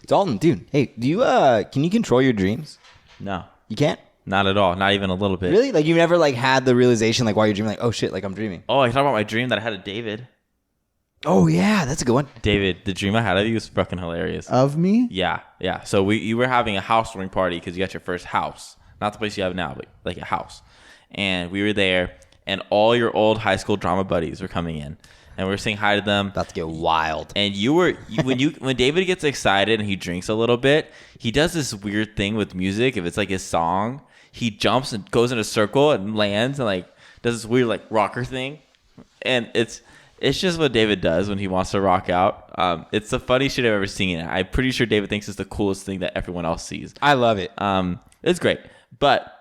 Dalton, dude, hey, do you can you control your dreams? No. You can't? Not at all. Not even a little bit. Really? Like you never like had the realization like while you're dreaming, like, oh shit, like I'm dreaming. Oh, I talking about my dream that I had of David. Oh yeah, that's a good one. David, the dream I had of you was fucking hilarious. Of me? Yeah. So you were having a housewarming party because you got your first house. Not the place you have now, but like a house. And we were there, and all your old high school drama buddies were coming in. And we were saying hi to them. About to get wild. And when David gets excited and he drinks a little bit, he does this weird thing with music. If it's like his song, he jumps and goes in a circle and lands and like does this weird like rocker thing. And it's just what David does when he wants to rock out. It's the funniest shit I've ever seen. I'm pretty sure David thinks it's the coolest thing that everyone else sees. I love it. It's great. But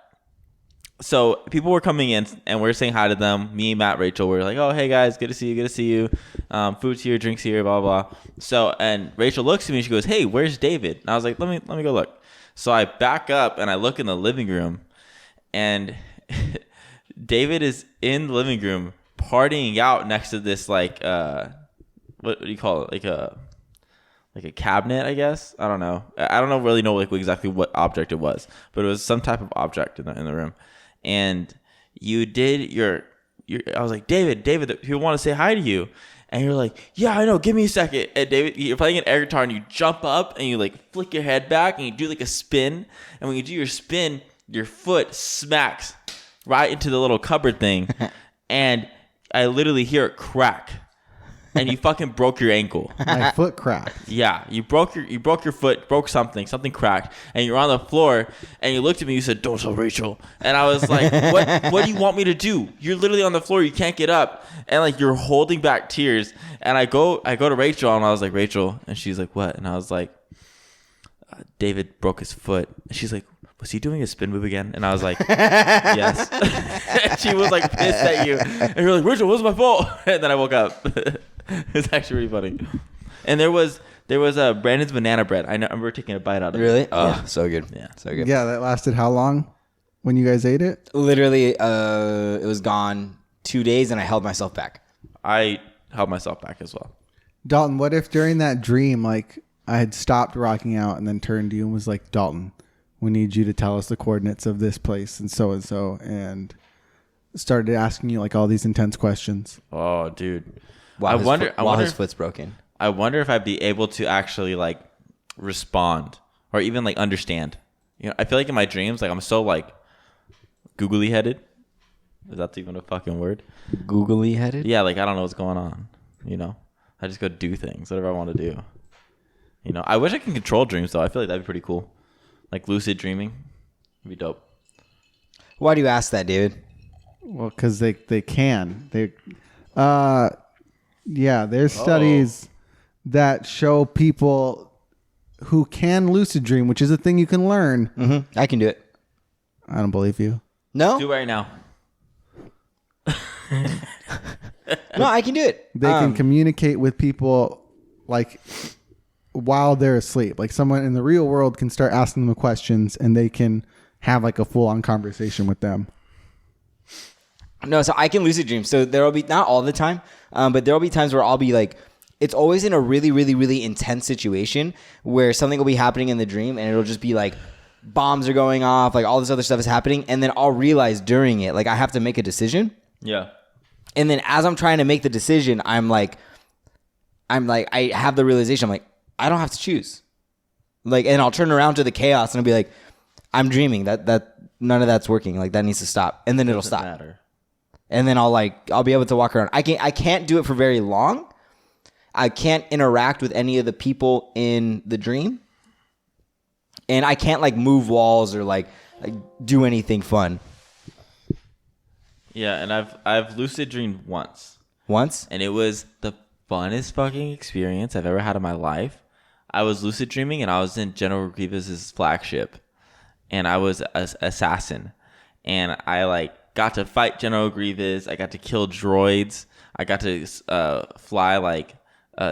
so people were coming in and we're saying hi to them. Me, Matt, Rachel were like, oh, hey guys, good to see you. Food's here, drinks here, blah, blah. So, and Rachel looks at me and she goes, hey, where's David? And I was like, let me go look. So I back up and I look in the living room and David is in the living room partying out next to this like, what do you call it? Like a cabinet, I guess. I don't know. I don't really know like exactly what object it was, but it was some type of object in the room. And you did I was like, David, people want to say hi to you. And you're like, yeah, I know. Give me a second. And David, you're playing an air guitar and you jump up and you like flick your head back and you do like a spin. And when you do your spin, your foot smacks right into the little cupboard thing. And I literally hear it crack. And you fucking broke your ankle. My foot cracked. Yeah, you broke your foot, broke something cracked, and you're on the floor, and you looked at me, you said, don't tell Rachel. And I was like, what do you want me to do? You're literally on the floor, you can't get up, and like you're holding back tears. And I go to Rachel, and I was like, Rachel, and she's like, what? And I was like, David broke his foot. And she's like, was he doing a spin move again? And I was like, yes. And she was like pissed at you, and you're like, Rachel, what was my fault? And then I woke up. It's actually really funny. And there was Brandon's banana bread. I remember taking a bite out of it. Really? Oh, yeah. So good. Yeah, so good. Yeah, that lasted how long when you guys ate it? Literally, it was gone 2 days, and I held myself back. I held myself back as well. Dalton, what if during that dream, like I had stopped rocking out and then turned to you and was like, Dalton, we need you to tell us the coordinates of this place and so, and started asking you like all these intense questions. Oh, dude. While his foot's broken. I wonder if I'd be able to actually like respond or even like understand. You know, I feel like in my dreams, like I'm so like googly headed. Is that even a fucking word? Googly headed? Yeah, like I don't know what's going on. You know, I just go do things, whatever I want to do. You know, I wish I could control dreams though. I feel like that'd be pretty cool. Like lucid dreaming, would be dope. Why do you ask that, David? Well, because they can. Yeah, there's studies that show people who can lucid dream, which is a thing you can learn. Mm-hmm. I can do it. I don't believe you. No? Do it right now. No, I can do it. They can communicate with people like while they're asleep. Like someone in the real world can start asking them questions and they can have like a full-on conversation with them. No, so I can lucid dream. So there will be, not all the time, but there will be times where I'll be like, it's always in a really, really, really intense situation where something will be happening in the dream and it'll just be like bombs are going off, like all this other stuff is happening. And then I'll realize during it, like I have to make a decision. Yeah. And then as I'm trying to make the decision, I'm like, I have the realization, I'm like, I don't have to choose. Like, and I'll turn around to the chaos and I'll be like, I'm dreaming that none of that's working. Like that needs to stop. And then it'll stop. Matter. And then I'll be able to walk around. I can't do it for very long. I can't interact with any of the people in the dream. And I can't like move walls or like do anything fun. Yeah, and I've lucid dreamed once. Once? And it was the funnest fucking experience I've ever had in my life. I was lucid dreaming and I was in General Grievous's flagship. And I was an assassin. And I like got to fight General Grievous. I got to kill droids. I got to fly like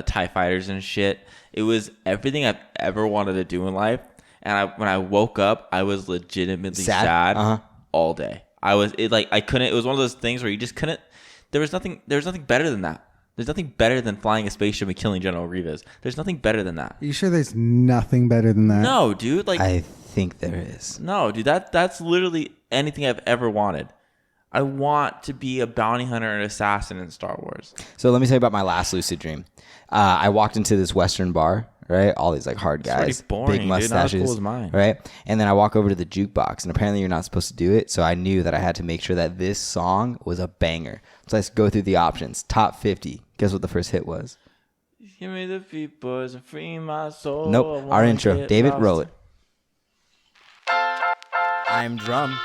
TIE fighters and shit. It was everything I've ever wanted to do in life. And when I woke up, I was legitimately sad all day. It was one of those things where you just couldn't. There was nothing better than that. There's nothing better than flying a spaceship and killing General Grievous. There's nothing better than that. Are you sure there's nothing better than that? No, dude. Like, I think there is. no, dude. That's literally anything I've ever wanted. I want to be a bounty hunter and assassin in Star Wars. So let me tell you about my last lucid dream. I walked into this Western bar, right? All these like hard guys, pretty boring, big mustaches, dude. Not as cool as mine. right? And then I walk over to the jukebox, and apparently you're not supposed to do it. So I knew that I had to make sure that this song was a banger. So let's go through the options. Top 50. Guess what the first hit was? Give me the beat, boys, and free my soul. Nope. Our intro. David, roll it. I'm Drumm.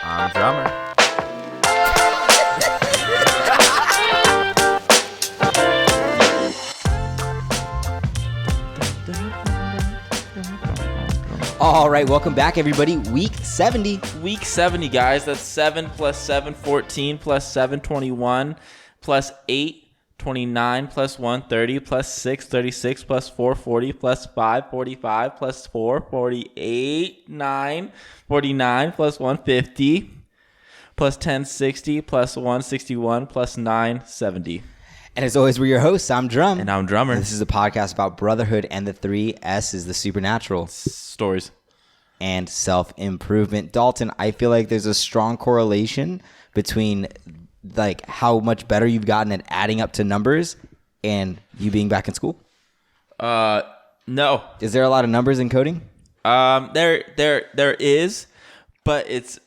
I'm Drummer. All right, welcome back, everybody. Week 70. Week 70, guys. That's 7 plus 7, 14 plus 7, 21 plus 8, 29 plus 1, 30 plus 6, 36 plus 4, 40 plus 5, 45 plus 4, 48, 9, 49 plus 1, 50 plus 10, 60 plus 1, 61 plus 9, 70. And as always, we're your hosts. I'm Drumm. And I'm Drummer. And this is a podcast about brotherhood and the 3 S's, the supernatural. Stories. And self-improvement. Dalton, I feel like there's a strong correlation between like how much better you've gotten at adding up to numbers and you being back in school. No. Is there a lot of numbers in coding? There is, but it's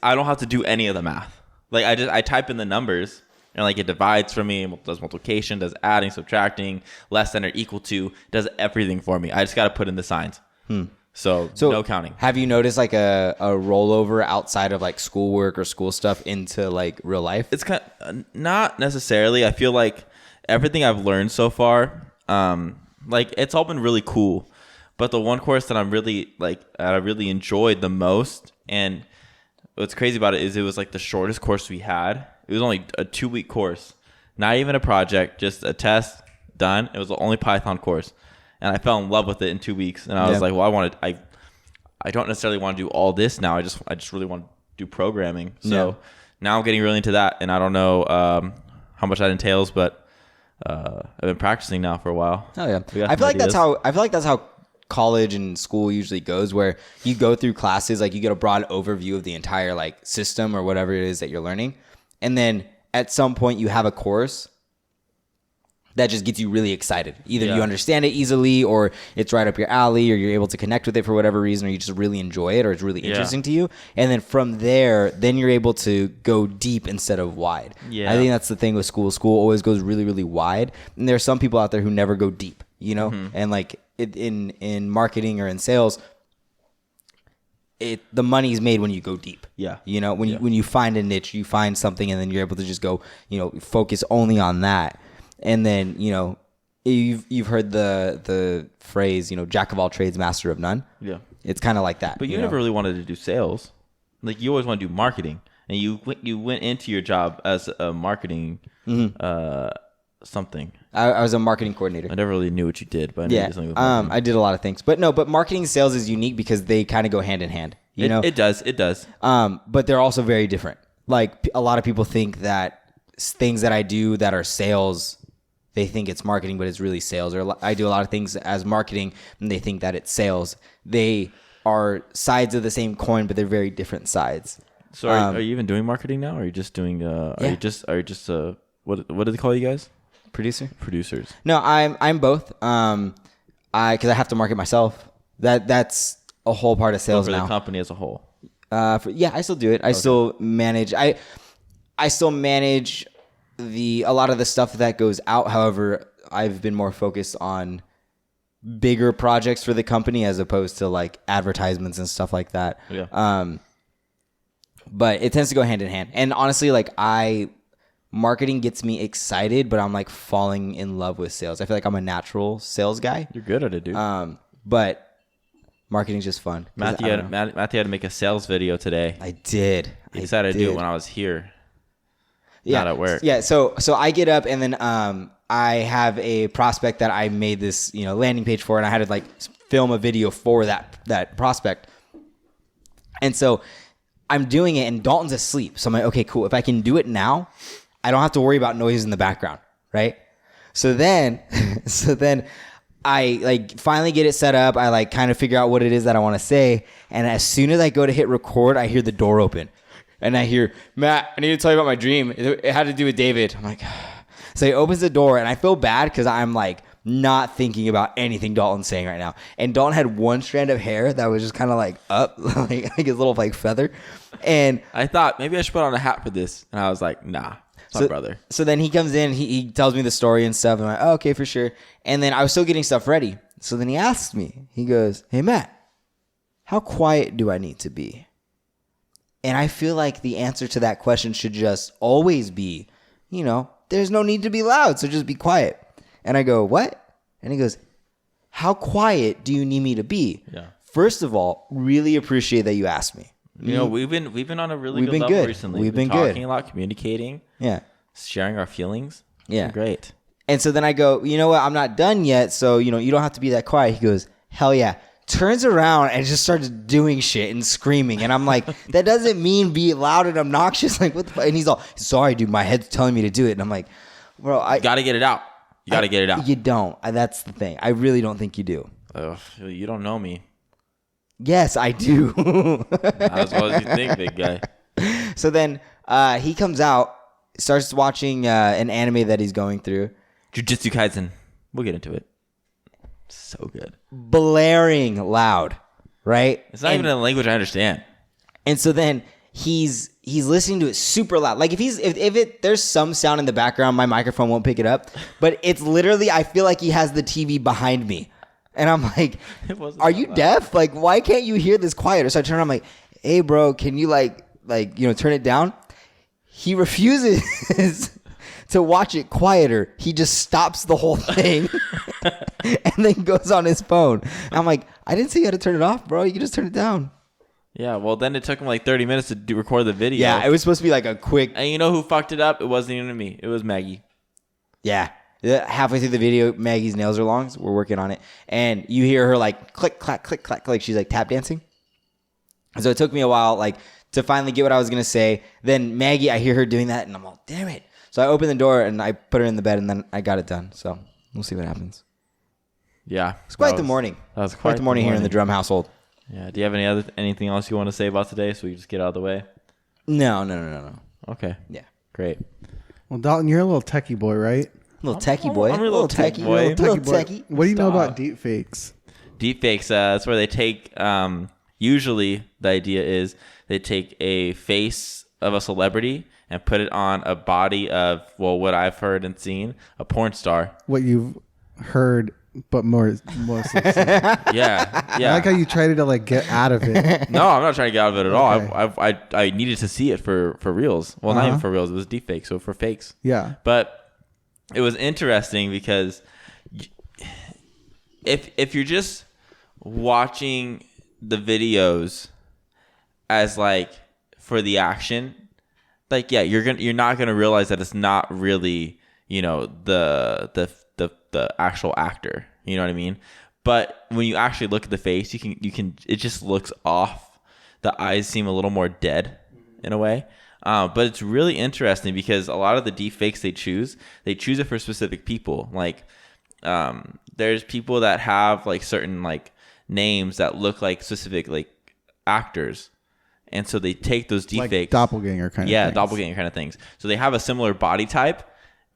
I don't have to do any of the math. Like I type in the numbers and like it divides for me, does multiplication, does adding, subtracting, less than or equal to, does everything for me. I just got to put in the signs. So no counting. Have you noticed like a rollover outside of like schoolwork or school stuff into like real life? It's kind of, not necessarily. I feel like everything I've learned so far, like it's all been really cool. But the one course that I'm really like that I really enjoyed the most, and what's crazy about it is it was like the shortest course we had. It was only a 2-week course, not even a project, just a test done. It was the only Python course. And I fell in love with it in 2 weeks, and I was like, "Well, I don't necessarily want to do all this now. I just really want to do programming." So now I'm getting really into that, and I don't know how much that entails, but I've been practicing now for a while. Oh yeah, I feel like that's how college and school usually goes, where you go through classes, like you get a broad overview of the entire like system or whatever it is that you're learning, and then at some point you have a course that just gets you really excited. Either you understand it easily, or it's right up your alley, or you're able to connect with it for whatever reason, or you just really enjoy it, or it's really interesting to you. And then from there, then you're able to go deep instead of wide. I think that's the thing with school. School always goes really, really wide. And there are some people out there who never go deep, you know? And like in marketing or in sales, the money's made when you go deep. You know, when you find a niche, you find something, and then you're able to just go, focus only on that. And then, you've heard the phrase, jack of all trades, master of none. Yeah. It's kind of like that. But you never really wanted to do sales. Like you always want to do marketing. And you went into your job as a marketing something. I was a marketing coordinator. I never really knew what you did, but I knew you did something with marketing. I did a lot of things. But marketing and sales is unique because they kind of go hand in hand. It does. But they're also very different. Like a lot of people think that things that I do that are sales, they think it's marketing, but it's really sales. Or I do a lot of things as marketing, and they think that it's sales. They are sides of the same coin, but they're very different sides. So are you even doing marketing now? Or are you just doing? Are you just what do they call you guys? Producers. No, I'm both. Because I have to market myself. That's a whole part of sales for now. The company as a whole. I still do it. I still manage. I still manage a lot of the stuff that goes out. However, I've been more focused on bigger projects for the company as opposed to like advertisements and stuff like that. But it tends to go hand in hand. And honestly, like marketing gets me excited, but I'm like falling in love with sales. I feel like I'm a natural sales guy. You're good at it, dude. But marketing's just fun. Matthew had to make a sales video today. I did. He decided to do it when I was here. Not at work. Yeah. So I get up, and then I have a prospect that I made this landing page for, and I had to like film a video for that prospect. And so I'm doing it, and Dalton's asleep. So I'm like, okay, cool. If I can do it now, I don't have to worry about noise in the background, right? So then I like finally get it set up. I like kind of figure out what it is that I want to say. And as soon as I go to hit record, I hear the door open. And I hear, Matt, I need to tell you about my dream. It had to do with David. I'm like, so he opens the door and I feel bad because I'm like not thinking about anything Dalton's saying right now. And Dalton had one strand of hair that was just kind of like up, like his little like feather. And I thought maybe I should put on a hat for this. And I was like, nah, it's my brother. So then he comes in, he tells me the story and stuff. And I'm like, oh, okay, for sure. And then I was still getting stuff ready. So then he asks me, he goes, hey, Matt, how quiet do I need to be? And I feel like the answer to that question should just always be, you know, there's no need to be loud, so just be quiet. And I go, what? And he goes, how quiet do you need me to be? Yeah. First of all, really appreciate that you asked me. You know, we've been on a really good level recently. We've been talking good. a lot, communicating. Yeah. Sharing our feelings. Yeah. Great. And so then I go, you know what? I'm not done yet, so, you know, you don't have to be that quiet. He goes, hell yeah. Turns around and just starts doing shit and screaming. And I'm like, that doesn't mean be loud and obnoxious. Like, what the fuck? And he's all, sorry, dude, my head's telling me to do it. And I'm like, bro, I got to get it out. You got to get it out. You don't. That's the thing. I really don't think you do. Ugh, you don't know me. Yes, I do. Not as well as you think, big guy. So then he comes out, starts watching an anime that he's going through. Jujutsu Kaisen. We'll get into it. So good. Blaring loud, right? It's not even in a language I understand. And so then he's listening to it super loud. Like if there's some sound in the background, my microphone won't pick it up. But it's literally, I feel like he has the TV behind me. And I'm like, are you deaf? Like, why can't you hear this quieter? So I turn around, I'm like, hey bro, can you like, you know, turn it down? He refuses to watch it quieter. He just stops the whole thing and then goes on his phone. And I'm like, I didn't say you had to turn it off, bro. You can just turn it down. Yeah, well, then it took him like 30 minutes to record the video. Yeah, it was supposed to be like a quick. And you know who fucked it up? It wasn't even me. It was Maggie. Yeah. Halfway through the video, Maggie's nails are long. So we're working on it. And you hear her like click, clack, click, clack. Like she's like tap dancing. So it took me a while like to finally get what I was going to say. Then Maggie, I hear her doing that and I'm all, damn it. So I opened the door and I put her in the bed and then I got it done. So we'll see what happens. Yeah. It's quite the morning. That was quite the morning here in the Drumm household. Yeah. Do you have anything else you want to say about today so we just get out of the way? No. Okay. Yeah. Great. Well, Dalton, you're a little techie boy, right? Little techie boy. I'm a little techie boy. Little techie. What do you know about deepfakes? Deepfakes, that's where they take, usually the idea is they take a face of a celebrity and put it on a body of, well, what I've heard and seen, a porn star. What you've heard, but more. Yeah. I like how you tried to like get out of it. No, I'm not trying to get out of it at all. Okay. I needed to see it for reals. Well, not even for reals. It was deepfake, so for fakes. Yeah. But it was interesting because if you're just watching the videos as like for the action, like yeah, you're not gonna realize that it's not really, you know, the actual actor. You know what I mean? But when you actually look at the face, you can it just looks off. The eyes seem a little more dead in a way. But it's really interesting because a lot of the deepfakes they choose it for specific people. Like there's people that have like certain like names that look like specific like actors. And so they take those deepfakes. Like doppelganger kind of things. Yeah, doppelganger kind of things. So they have a similar body type,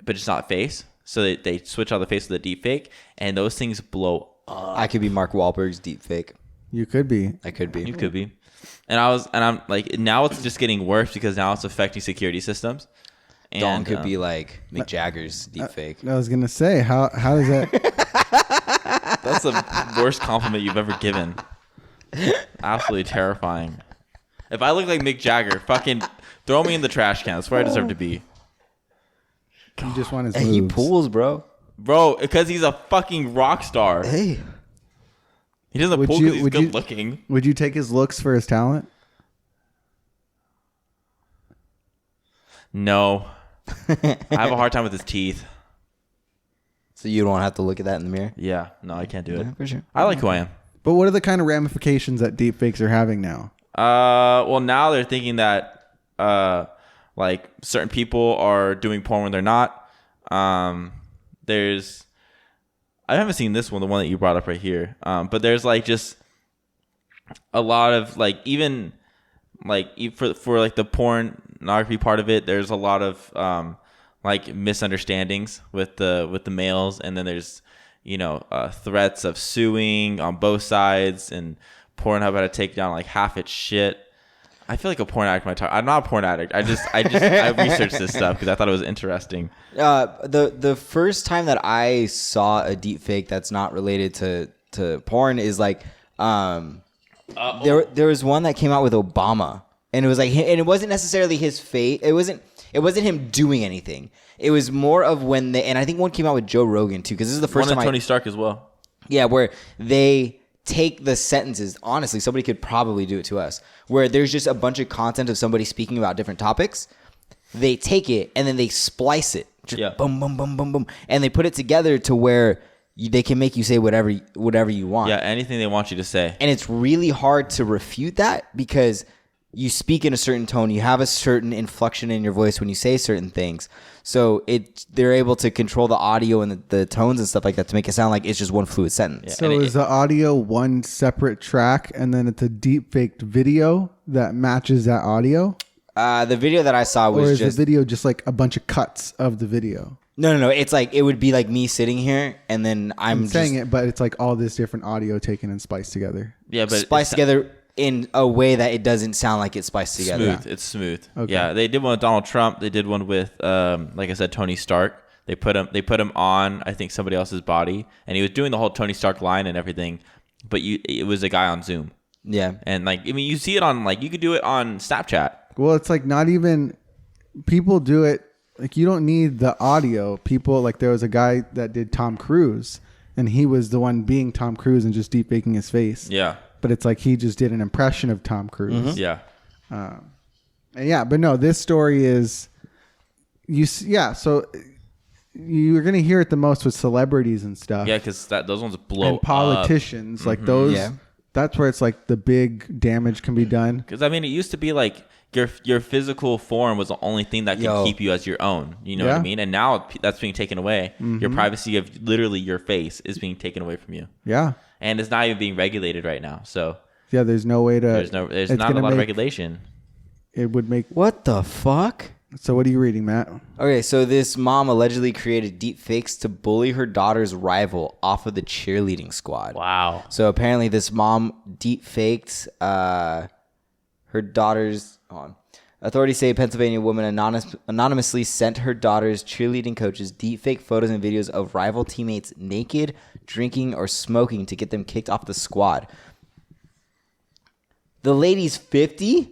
but it's not face. So they switch out the face with the deepfake, and those things blow up. I could be Mark Wahlberg's deepfake. You could be. I could be. You could be. And I'm like, now it's just getting worse because now it's affecting security systems. And Dalton could be like Mick Jagger's deepfake. I was gonna say, how does that? That's the worst compliment you've ever given. Absolutely terrifying. If I look like Mick Jagger, fucking throw me in the trash can. That's where I deserve to be. You just want his Hey, moves. he pulls, bro. Bro, because he's a fucking rock star. Hey. He doesn't pull because he's good looking. Would you take his looks for his talent? No. I have a hard time with his teeth. So you don't have to look at that in the mirror? Yeah, no, I can't do it. Yeah, for sure. I like who I am. But what are the kind of ramifications that deepfakes are having now? Well, now they're thinking that like certain people are doing porn when they're not. There's, I haven't seen this one, the one that you brought up right here. But there's like just a lot of like, even like for like the pornography part of it, there's a lot of like misunderstandings with the males, and then there's threats of suing on both sides, and Pornhub had to take down like half its shit. I feel like a porn addict might talk. I'm not a porn addict. I researched this stuff because I thought it was interesting. The first time that I saw a deep fake that's not related to porn is like there was one that came out with Obama, and it was like, and it wasn't necessarily his face. It wasn't him doing anything. It was more of when and I think one came out with Joe Rogan too, because this is the first time. Tony Stark as well. Yeah, where they take the sentences. Honestly, somebody could probably do it to us, where there's just a bunch of content of somebody speaking about different topics. They take it and then they splice it. Just boom, boom, boom, boom, boom. And they put it together to where they can make you say whatever you want. Yeah, anything they want you to say. And it's really hard to refute that, because you speak in a certain tone. You have a certain inflection in your voice when you say certain things. So they're able to control the audio and the tones and stuff like that to make it sound like it's just one fluid sentence. Yeah. So is the audio one separate track, and then it's a deep faked video that matches that audio? The video that I saw was or is just the video just like a bunch of cuts of the video? No. It's like, it would be like me sitting here, and then I'm saying it, but it's like all this different audio taken and spliced together. Yeah, but spliced together in a way that it doesn't sound like it's spliced together. Smooth. It's smooth. Okay. Yeah, they did one with Donald Trump. They did one with, like I said, Tony Stark. They put him on, I think, somebody else's body, and he was doing the whole Tony Stark line and everything, but it was a guy on Zoom. Yeah, and like, I mean, you see it on, like, you could do it on Snapchat. Well, it's like, not even people do it. Like, you don't need the audio. People, like, there was a guy that did Tom Cruise, and he was the one being Tom Cruise and just deep faking his face. Yeah. But it's like he just did an impression of Tom Cruise. Mm-hmm. Yeah. And yeah, but no, this story is so you're going to hear it the most with celebrities and stuff. Yeah, because those ones blow and politicians, up. like Mm-hmm. those. Yeah. That's where it's like the big damage can be done. Because, I mean, it used to be like your physical form was the only thing that could keep you as your own. You know what I mean? And now that's being taken away. Mm-hmm. Your privacy of literally your face is being taken away from you. Yeah. And it's not even being regulated right now. So yeah, there's no way to. There's not a lot of regulation. It would make. What the fuck? So what are you reading, Matt? Okay, so this mom allegedly created deep fakes to bully her daughter's rival off of the cheerleading squad. Wow. So apparently this mom deep faked her daughter's. Hold on. Authorities say a Pennsylvania woman anonymously sent her daughter's cheerleading coaches deep fake photos and videos of rival teammates naked, drinking, or smoking to get them kicked off the squad. The lady's 50?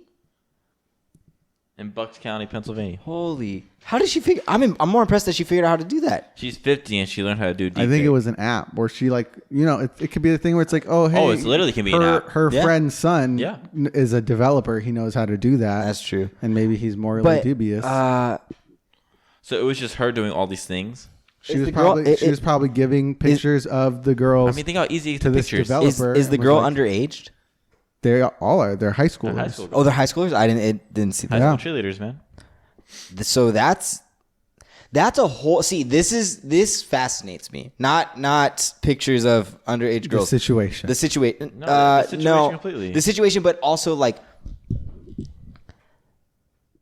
In Bucks County, Pennsylvania. Holy. How did she figure? I'm more impressed that she figured out how to do that. She's 50 and she learned how to do deep I think fake. it was an app where she like, it could be the thing where it's like, oh, hey. It's literally can be an app. Her friend's son is a developer. He knows how to do that. That's true. And maybe he's morally dubious. So it was just her doing all these things. She was probably giving pictures of the girls. I mean, think how easy to to get this pictures. developer. Is the and girl was like, underaged? They all are. They're high schoolers. High school. Oh, they're high schoolers? I didn't see that. High school cheerleaders, man. So that's a whole. See, this fascinates me. Not pictures of underage girls. The situation. The situation. No, the situation completely. The situation, but also like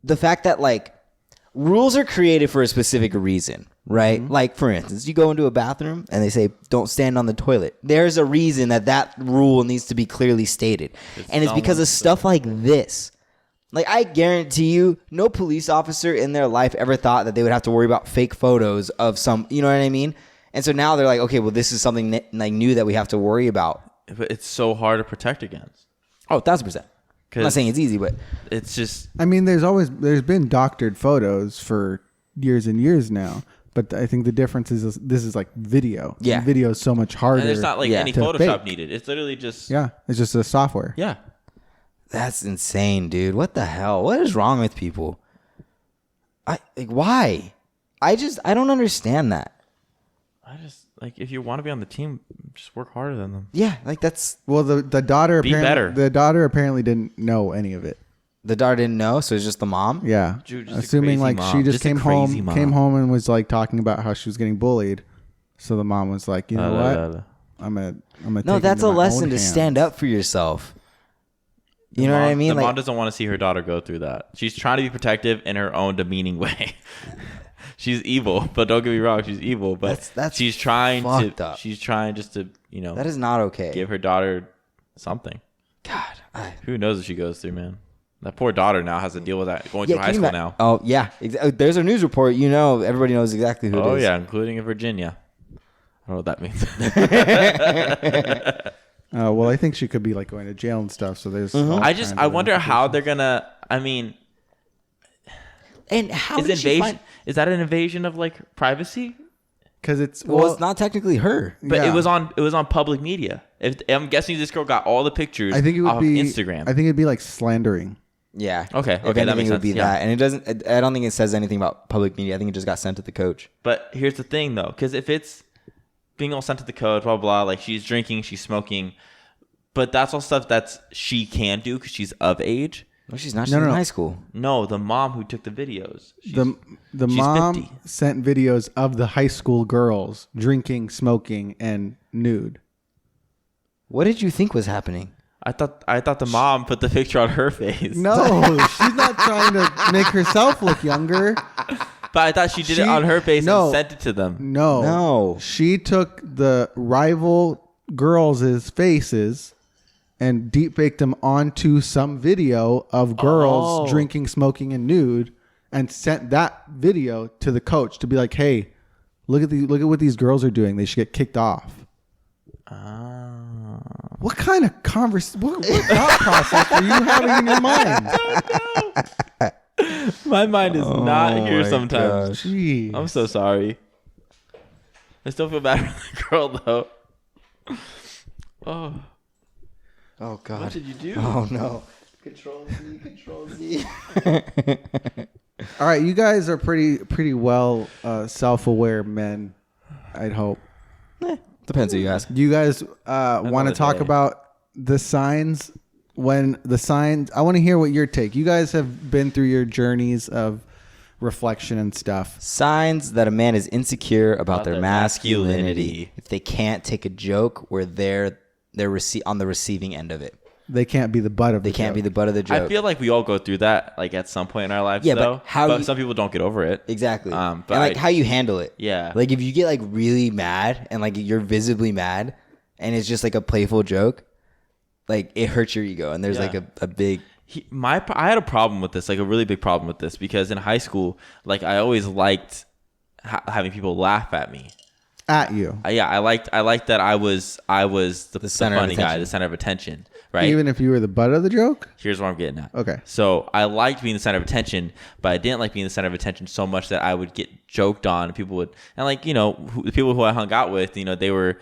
the fact that like rules are created for a specific reason, right? Mm-hmm. Like, for instance, you go into a bathroom and they say, don't stand on the toilet. There's a reason that rule needs to be clearly stated. And it's because of stuff like this. Like, I guarantee you, no police officer in their life ever thought that they would have to worry about fake photos of some, you know what I mean? And so now they're like, okay, well, this is something like new that we have to worry about. But it's so hard to protect against. Oh, 1,000%. I'm not saying it's easy, but it's just. I mean, there's been doctored photos for years and years now, but I think the difference is this is like video. Yeah, video is so much harder. And there's not like any Photoshop needed. It's literally just. Yeah, it's just a software. Yeah. That's insane, dude. What the hell? What is wrong with people? Why? I don't understand that. If you want to be on the team, just work harder than them. Yeah, like that's. Well, the daughter Be better. The daughter apparently didn't know any of it. The daughter didn't know, so it's just the mom. Yeah, Dude, just a assuming crazy like mom. she just Just a came crazy home mom. and was like talking about how she was getting bullied. So the mom was like, you know what? I'm gonna. No, take that's it into a my lesson own to stand hands. up for yourself. You know what I mean? The Like, mom doesn't want to see her daughter go through that. She's trying to be protective in her own demeaning way. She's evil, but don't get me wrong, she's evil. But That's she's trying fucked to. up. She's trying just to, that is not okay. give her daughter something. God, Who knows what she goes through, man? That poor daughter now has to deal with that going through high can you school ma- now. Oh yeah, there's a news report. Everybody knows exactly who it is. Oh yeah, including in Virginia. I don't know what that means. Well, I think she could be like going to jail and stuff. So there's. all I kinds I of wonder how implications. they're gonna. I mean, And how is did she invasion? find? Is that an invasion of like privacy? Because it's Well, it's not technically her. But yeah. it was on public media. I'm guessing this girl got all the pictures. I think it would off be Instagram. I think it'd be like slandering. Yeah. Okay, If that anything, makes it would sense, be yeah. that, and it doesn't. I don't think it says anything about public media. I think it just got sent to the coach. But here's the thing, though, because if it's being all sent to the coach, blah blah, like she's drinking, she's smoking, but that's all stuff she can do because she's of age. No, she's not. She's in high school. No, the mom who took the videos. The she's mom 50. sent videos of the high school girls drinking, smoking, and nude. What did you think was happening? I thought the mom put the picture on her face. No, she's not trying to make herself look younger. But I thought she did it on her face and sent it to them. No. She took the rival girls' faces and deepfaked them onto some video of girls drinking, smoking, and nude, and sent that video to the coach to be like, "Hey, look at what these girls are doing. They should get kicked off." What kind of what thought process are you having in your mind? My mind is not here my sometimes. Jeez. I'm so sorry. I still feel bad for the girl though. Oh, Oh God. what did you do? Oh no. Control Z. Control Z. All right, you guys are pretty well self-aware men, I'd hope. Depends who you ask. Do you guys want to talk day. about the signs? I want to hear what your take. You guys have been through your journeys of reflection and stuff. Signs that a man is insecure about their their masculinity. masculinity. If they can't take a joke where they're on the receiving end of it. They can't be the butt of They the can't be joke. the butt of the joke. I feel like we all go through that like at some point in our lives. Yeah, but though. how you- some people don't get over it. Exactly. But and like how you handle it. Yeah. Like if you get like really mad and like you're visibly mad and it's just like a playful joke, like it hurts your ego and there's Yeah. like a big. I had a problem with this, like a really big problem with this, because in high school, like I always liked having people laugh at me. At you. I liked that I was the center of funny guy, attention. the center of attention, right? Even if you were the butt of the joke? Here's what I'm getting at. Okay. So I liked being the center of attention, but I didn't like being the center of attention so much that I would get joked on, and people would, and like, the people who I hung out with, they were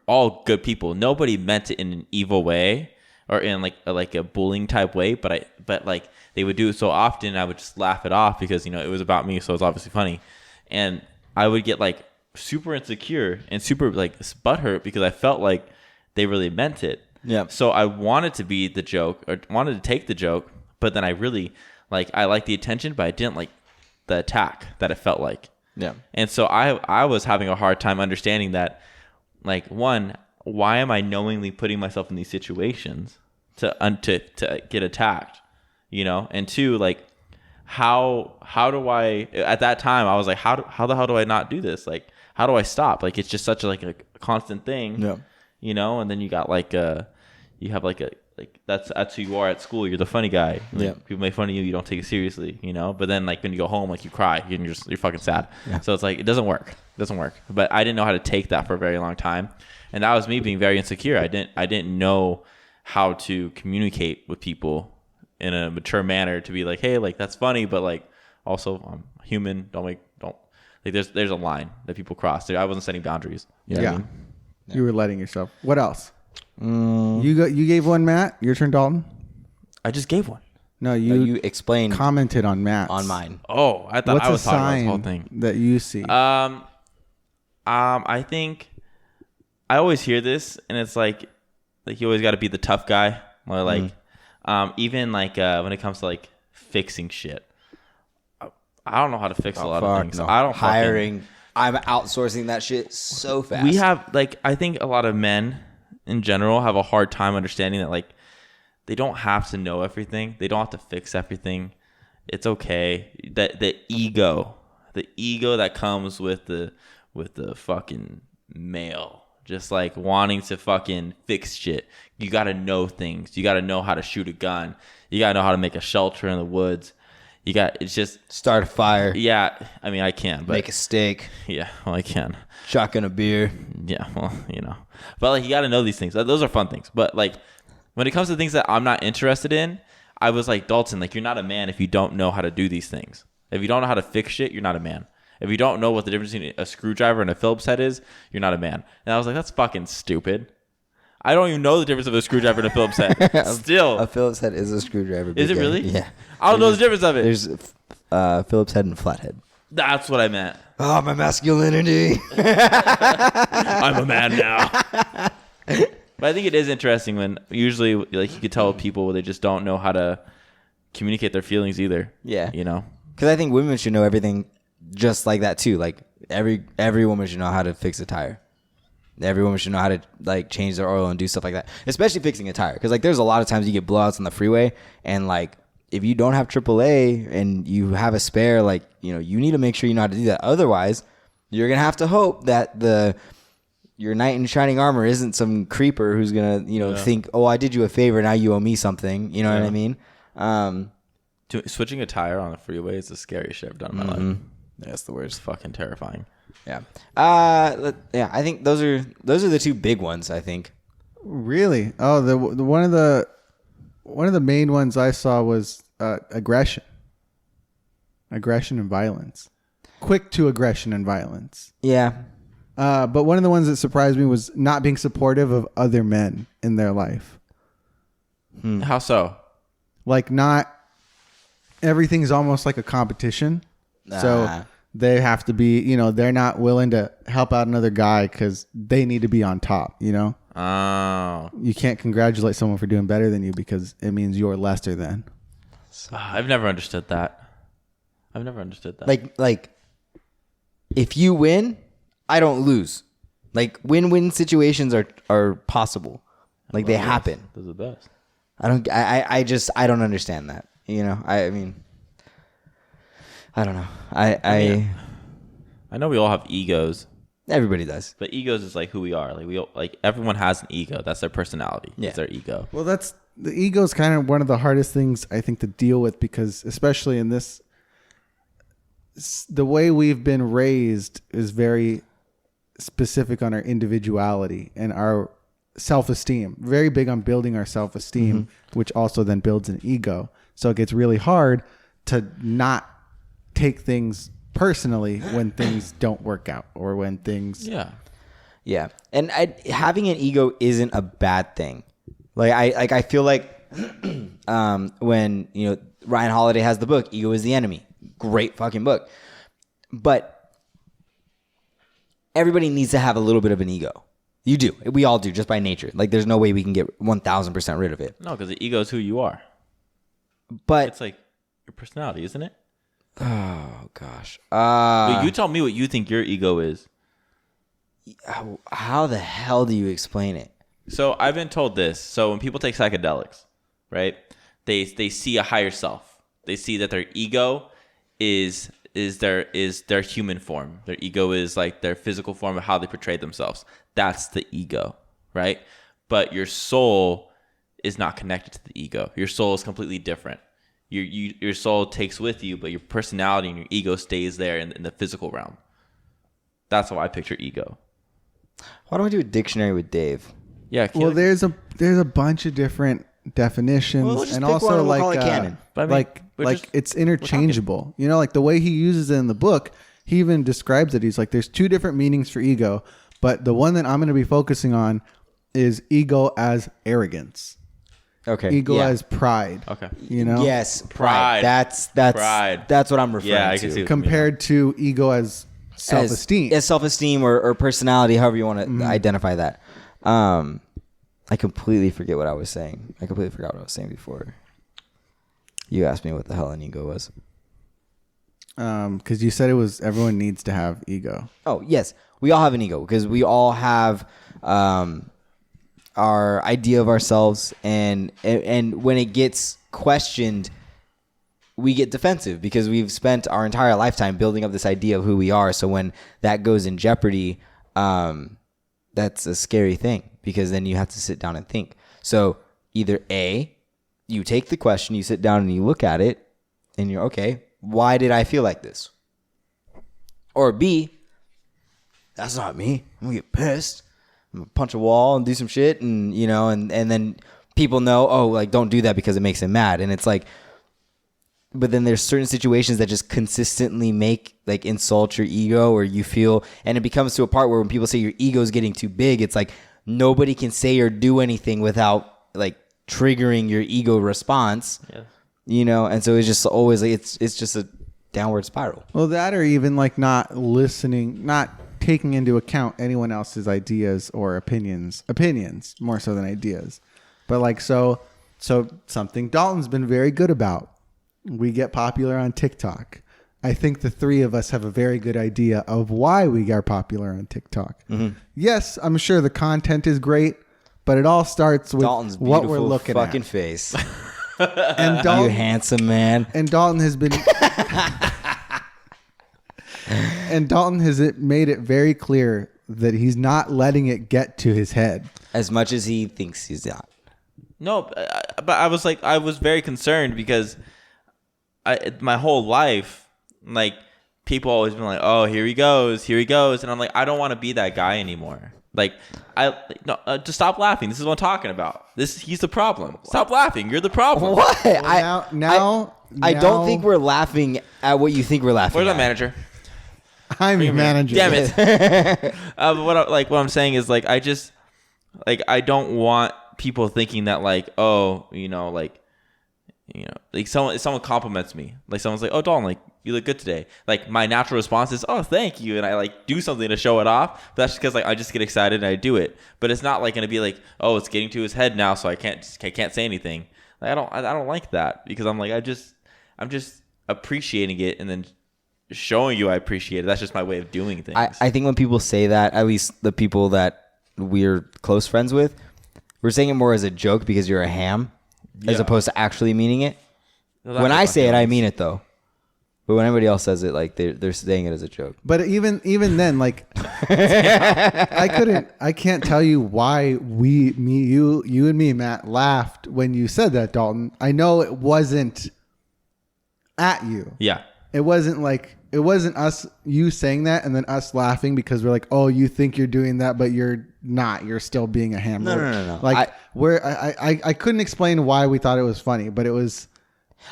all good people. Nobody meant it in an evil way or in like a bullying type way, but like they would do it so often, I would just laugh it off because, it was about me, so it's obviously funny. And I would get like super insecure and super like butthurt because I felt like they really meant it. Yeah. So I wanted to be the joke or wanted to take the joke, but then I really I liked the attention, but I didn't like the attack that it felt like. Yeah. And so I was having a hard time understanding that, like, one, why am I knowingly putting myself in these situations to get attacked, and two, like, how do I, at that time I was like, how the hell do I not do this? Like, how do I stop? Like, it's just such a constant thing. Yeah. And then you got you have that's who you are at school. You're the funny guy. Yeah. People make fun of you. You don't take it seriously, But then when you go home, you cry and you're fucking sad. Yeah. So it's like, it doesn't work. But I didn't know how to take that for a very long time. And that was me being very insecure. I didn't know how to communicate with people in a mature manner to be like, hey, that's funny, but also I'm human. There's a line that people cross. I wasn't setting boundaries. You know what I mean? You were letting yourself. What else? You gave one, Matt. Your turn, Dalton. I just gave one. No, You explained commented on Matt's. on mine. Oh, I thought What's I was a talking about sign this whole thing. that you see? I think I always hear this, and it's like you always got to be the tough guy, or Even like when it comes to like fixing shit. I don't know how to fix a lot of things. No. I don't hiring. I'm outsourcing that shit so fast. We have like I think a lot of men in general have a hard time understanding that like they don't have to know everything. They don't have to fix everything. It's okay. That the ego that comes with the fucking male, just like wanting to fucking fix shit. You got to know things. You got to know how to shoot a gun. You got to know how to make a shelter in the woods. It's just start a fire. Yeah, I mean I can, but make a steak. Yeah, well I can. Shotgun a beer. Yeah, well, but like you got to know these things. Those are fun things. But like when it comes to things that I'm not interested in, I was like, Dalton, like you're not a man if you don't know how to do these things. If you don't know how to fix shit, you're not a man. If you don't know what the difference between a screwdriver and a Phillips head is, you're not a man. And I was like, that's fucking stupid. I don't even know the difference of a screwdriver and a Phillips head. Still. A Phillips head is a screwdriver. Is it really? Yeah. I don't know the difference of it. There's Phillips head and flathead. That's what I meant. Oh, my masculinity. I'm a man now. But I think it is interesting when usually like you could tell people they just don't know how to communicate their feelings either. Yeah. Because I think women should know everything just like that too. Like every woman should know how to fix a tire. Every woman should know how to like change their oil and do stuff like that, especially fixing a tire. Because like there's a lot of times you get blowouts on the freeway, and like if you don't have AAA and you have a spare, like you need to make sure you know how to do that. Otherwise, you're gonna have to hope that your knight in shining armor isn't some creeper who's gonna think, oh, I did you a favor, now you owe me something. You know what I mean? Switching a tire on the freeway is the scariest shit I've done in my life. That's the worst. It's fucking terrifying. Yeah. Yeah. I think those are the two big ones. I think. Really? Oh, the one of the main ones I saw was aggression and violence. Quick to aggression and violence. Yeah. But one of the ones that surprised me was not being supportive of other men in their life. How so? Like not everything's almost like a competition. So they have to be, they're not willing to help out another guy because they need to be on top, Oh. You can't congratulate someone for doing better than you because it means you're lesser than. I've never understood that. Like, if you win, I don't lose. Like, win-win situations are possible. Like, they happen. Those are the best. I don't understand that. I mean, I don't know. I know we all have egos. Everybody does. But egos is like who we are. Like everyone has an ego. That's their personality. Yeah. It's their ego. Well, the ego is kind of one of the hardest things I think to deal with because especially in this, the way we've been raised is very specific on our individuality and our self-esteem. Very big on building our self-esteem, which also then builds an ego. So it gets really hard to not take things personally when things don't work out or when things yeah and having an ego isn't a bad thing. I feel like when Ryan Holiday has the book Ego is the Enemy, great fucking book, but everybody needs to have a little bit of an ego. You do, we all do, just by nature. Like there's no way we can get 1000% rid of it. No, because the ego is who you are, but it's like your personality, isn't it? Oh gosh. But you tell me what you think your ego is. How the hell do you explain it? So I've been told this. So when people take psychedelics, right? They see a higher self. They see that their ego is their human form. Their ego is like their physical form of how they portray themselves. That's the ego, right? But your soul is not connected to the ego. Your soul is completely different. Your soul takes with you, but your personality and your ego stays there in the physical realm. That's how I picture ego. Why don't we do a dictionary with Dave? Yeah. Well, there's a bunch of different definitions, Well, let's just and pick also one and we'll like call it canon. But I mean, like it's interchangeable. You know, like the way he uses it in the book, he even describes it. He's like, there's two different meanings for ego, but the one that I'm going to be focusing on is ego as arrogance. Okay. Ego as pride. Okay. You know? Yes, pride. That's Pride. That's what I'm referring Yeah, I to. can see. Compared to ego as self-esteem. As self-esteem or personality, however you want to identify that. I completely forget what I was saying. I completely forgot what I was saying before. You asked me what the hell an ego was. Because you said it was everyone needs to have ego. Oh, yes. We all have an ego because we all have our idea of ourselves. And when it gets questioned, we get defensive because we've spent our entire lifetime building up this idea of who we are. So when that goes in jeopardy, that's a scary thing because then you have to sit down and think. So either A, you take the question, you sit down and you look at it and you're okay. Why did I feel like this? Or B, that's not me. I'm gonna get pissed. I'm gonna punch a wall and do some shit, and and then people know, oh, like don't do that because it makes him mad. And it's like, but then there's certain situations that just consistently insult your ego, or you feel, and it becomes to a part where when people say your ego is getting too big, it's like nobody can say or do anything without like triggering your ego response. Yeah. And so it's just always like it's just a downward spiral. Well, that or even like not listening, not taking into account anyone else's ideas or opinions more so than ideas. But like so something Dalton's been very good about. We get popular on TikTok. I think the three of us have a very good idea of why we are popular on TikTok. Mm-hmm. Yes, I'm sure the content is great, but it all starts with Dalton's what we're looking fucking at. Face. And Dalton, you handsome man. And Dalton has been made it very clear that he's not letting it get to his head as much as he thinks he's not. No, but I was very concerned because my whole life, like people always been like, oh, here he goes, and I'm like, I don't want to be that guy anymore. Like, just stop laughing. This is what I'm talking about. He's the problem. Stop laughing. You're the problem. What? Well, I don't think we're laughing at what you think we're laughing Where's at. the manager? I'm your manager. Damn it. What I'm saying is like, I don't want people thinking that like, oh, like someone compliments me. Like someone's like, oh, Dalton, like you look good today. Like my natural response is, oh, thank you. And I like do something to show it off. But that's just because like I just get excited and I do it. But it's not like going to be like, oh, it's getting to his head now, so I can't say anything. Like I don't like that because I'm like, I'm just appreciating it and then showing you I appreciate it. That's just my way of doing things. I think when people say that, at least the people that we're close friends with, we're saying it more as a joke because you're a ham, as opposed to actually meaning it. Well, when I say it, I mean it though. But when everybody else says it, like they're saying it as a joke. But even then, like I can't tell you why you and me, Matt, laughed when you said that, Dalton. I know it wasn't at you. Yeah. It wasn't us, you saying that and then us laughing because we're like, oh, you think you're doing that, but you're not. You're still being a ham. No. Like I couldn't explain why we thought it was funny, but it was.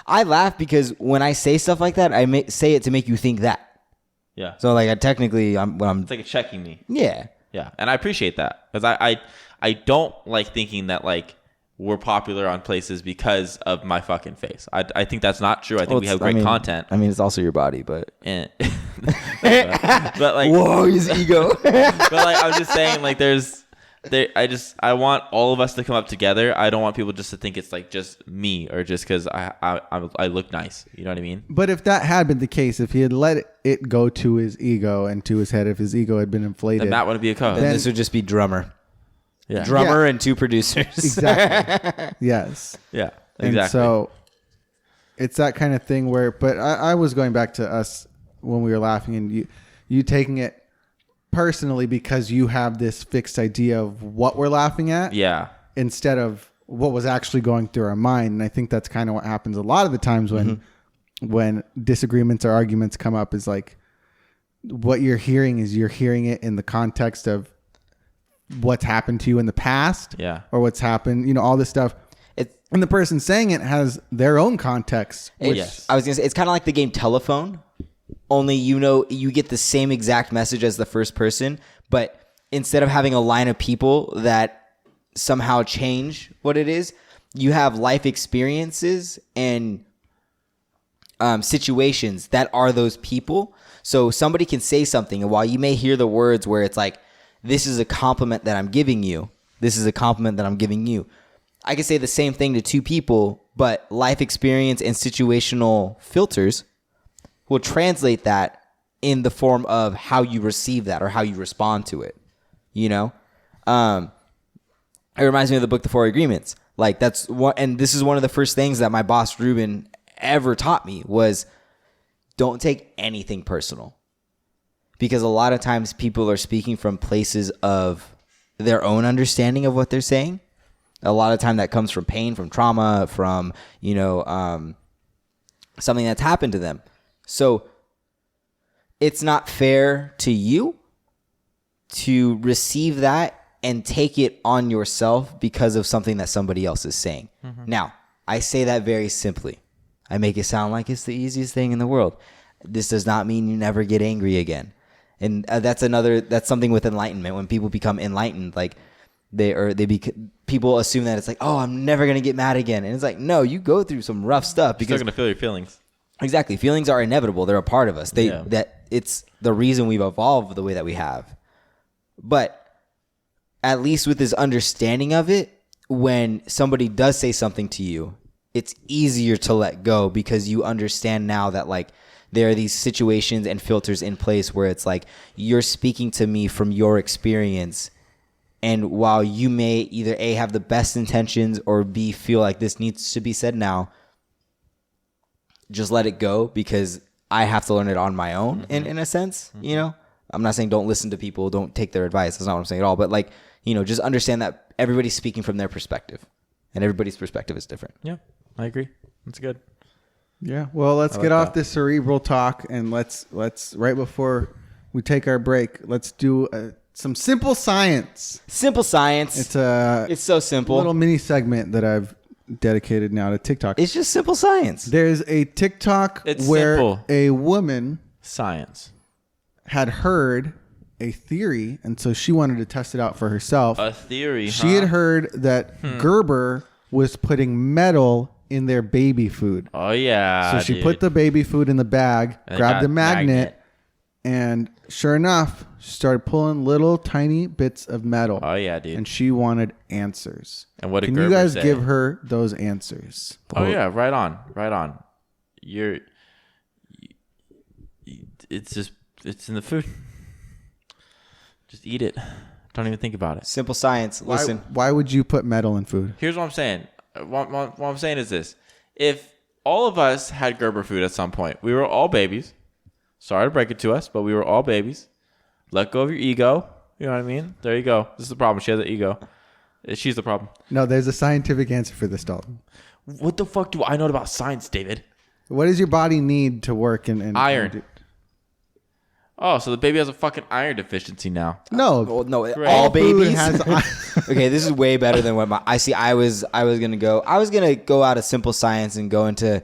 I laugh because when I say stuff like that, I say it to make you think that. Yeah. So like it's like it's checking me. Yeah. Yeah, and I appreciate that because I don't like thinking that like we're popular on places because of my fucking face. I think that's not true. I think we have great content. I mean, it's also your body, but but like, whoa, his ego. But like, I'm just saying, like, I want all of us to come up together. I don't want people just to think it's like just me or just because I look nice. You know what I mean? But if that had been the case, if he had let it go to his ego and to his head, if his ego had been inflated, then that would be a co-host. Then this would just be drummer. Yeah. Drummer and two producers. Exactly. Yes. Yeah. Exactly. And so it's that kind of thing where, but I was going back to us when we were laughing and you taking it personally because you have this fixed idea of what we're laughing at. Yeah. Instead of what was actually going through our mind. And I think that's kind of what happens a lot of the times when disagreements or arguments come up is like what you're hearing it in the context of what's happened to you in the past, or what's happened, all this stuff. And the person saying it has their own context. Yes. I was gonna say it's kind of like the game Telephone, only you get the same exact message as the first person, but instead of having a line of people that somehow change what it is, you have life experiences and situations that are those people. So somebody can say something, and while you may hear the words where it's like, this is a compliment that I'm giving you, This is a compliment that I'm giving you. I can say the same thing to two people, but life experience and situational filters will translate that in the form of how you receive that or how you respond to it. You know? It reminds me of the book, The Four Agreements. Like that's what, and this is one of the first things that my boss Ruben ever taught me was don't take anything personal, because a lot of times people are speaking from places of their own understanding of what they're saying. A lot of time that comes from pain, from trauma, from, you know, something that's happened to them. So it's not fair to you to receive that and take it on yourself because of something that somebody else is saying. Mm-hmm. Now, I say that very simply. I make it sound like it's the easiest thing in the world. This does not mean you never get angry again. And that's something with enlightenment. When people become enlightened, like people assume that it's like, oh, I'm never going to get mad again. And it's like, no, you go through some rough stuff because you're still going to feel your feelings. Exactly. Feelings are inevitable. They're a part of us. That it's the reason we've evolved the way that we have. But at least with this understanding of it, when somebody does say something to you, it's easier to let go because you understand now that like there are these situations and filters in place where it's like you're speaking to me from your experience. And while you may either A, have the best intentions, or B, feel like this needs to be said now, just let it go because I have to learn it on my own in a sense, you know? I'm not saying don't listen to people, don't take their advice. That's not what I'm saying at all. But like, you know, just understand that everybody's speaking from their perspective and everybody's perspective is different. Yeah, I agree. That's good. Yeah. Well, let's get off this cerebral talk and let's right before we take our break, let's do some simple science. Simple science. It's so simple. Little mini segment that I've dedicated now to TikTok. It's just simple science. There's a TikTok where simple. A woman Science had heard a theory, and so she wanted to test it out for herself. A theory. She had heard that Gerber was putting metal in their baby food. Oh yeah. So she put the baby food in the bag, grabbed the magnet, and sure enough, she started pulling little tiny bits of metal. Oh yeah, dude. And she wanted answers. And what did Can Gerber you guys say? give her those answers? Oh yeah, right on. It's in the food. Just eat it. Don't even think about it. Simple science. Listen. Why would you put metal in food? Here's what I'm saying. What I'm saying is this. If all of us had Gerber food at some point, we were all babies. Sorry to break it to us, but we were all babies. Let go of your ego. You know what I mean? There you go. This is the problem. She has an ego. She's the problem. No, there's a scientific answer for this, Dalton. What the fuck do I know about science, David? What does your body need to work in iron? Oh, so the baby has a fucking iron deficiency now. No, all babies has Okay, this is way better than what I was gonna go. I was gonna go out of simple science and go into.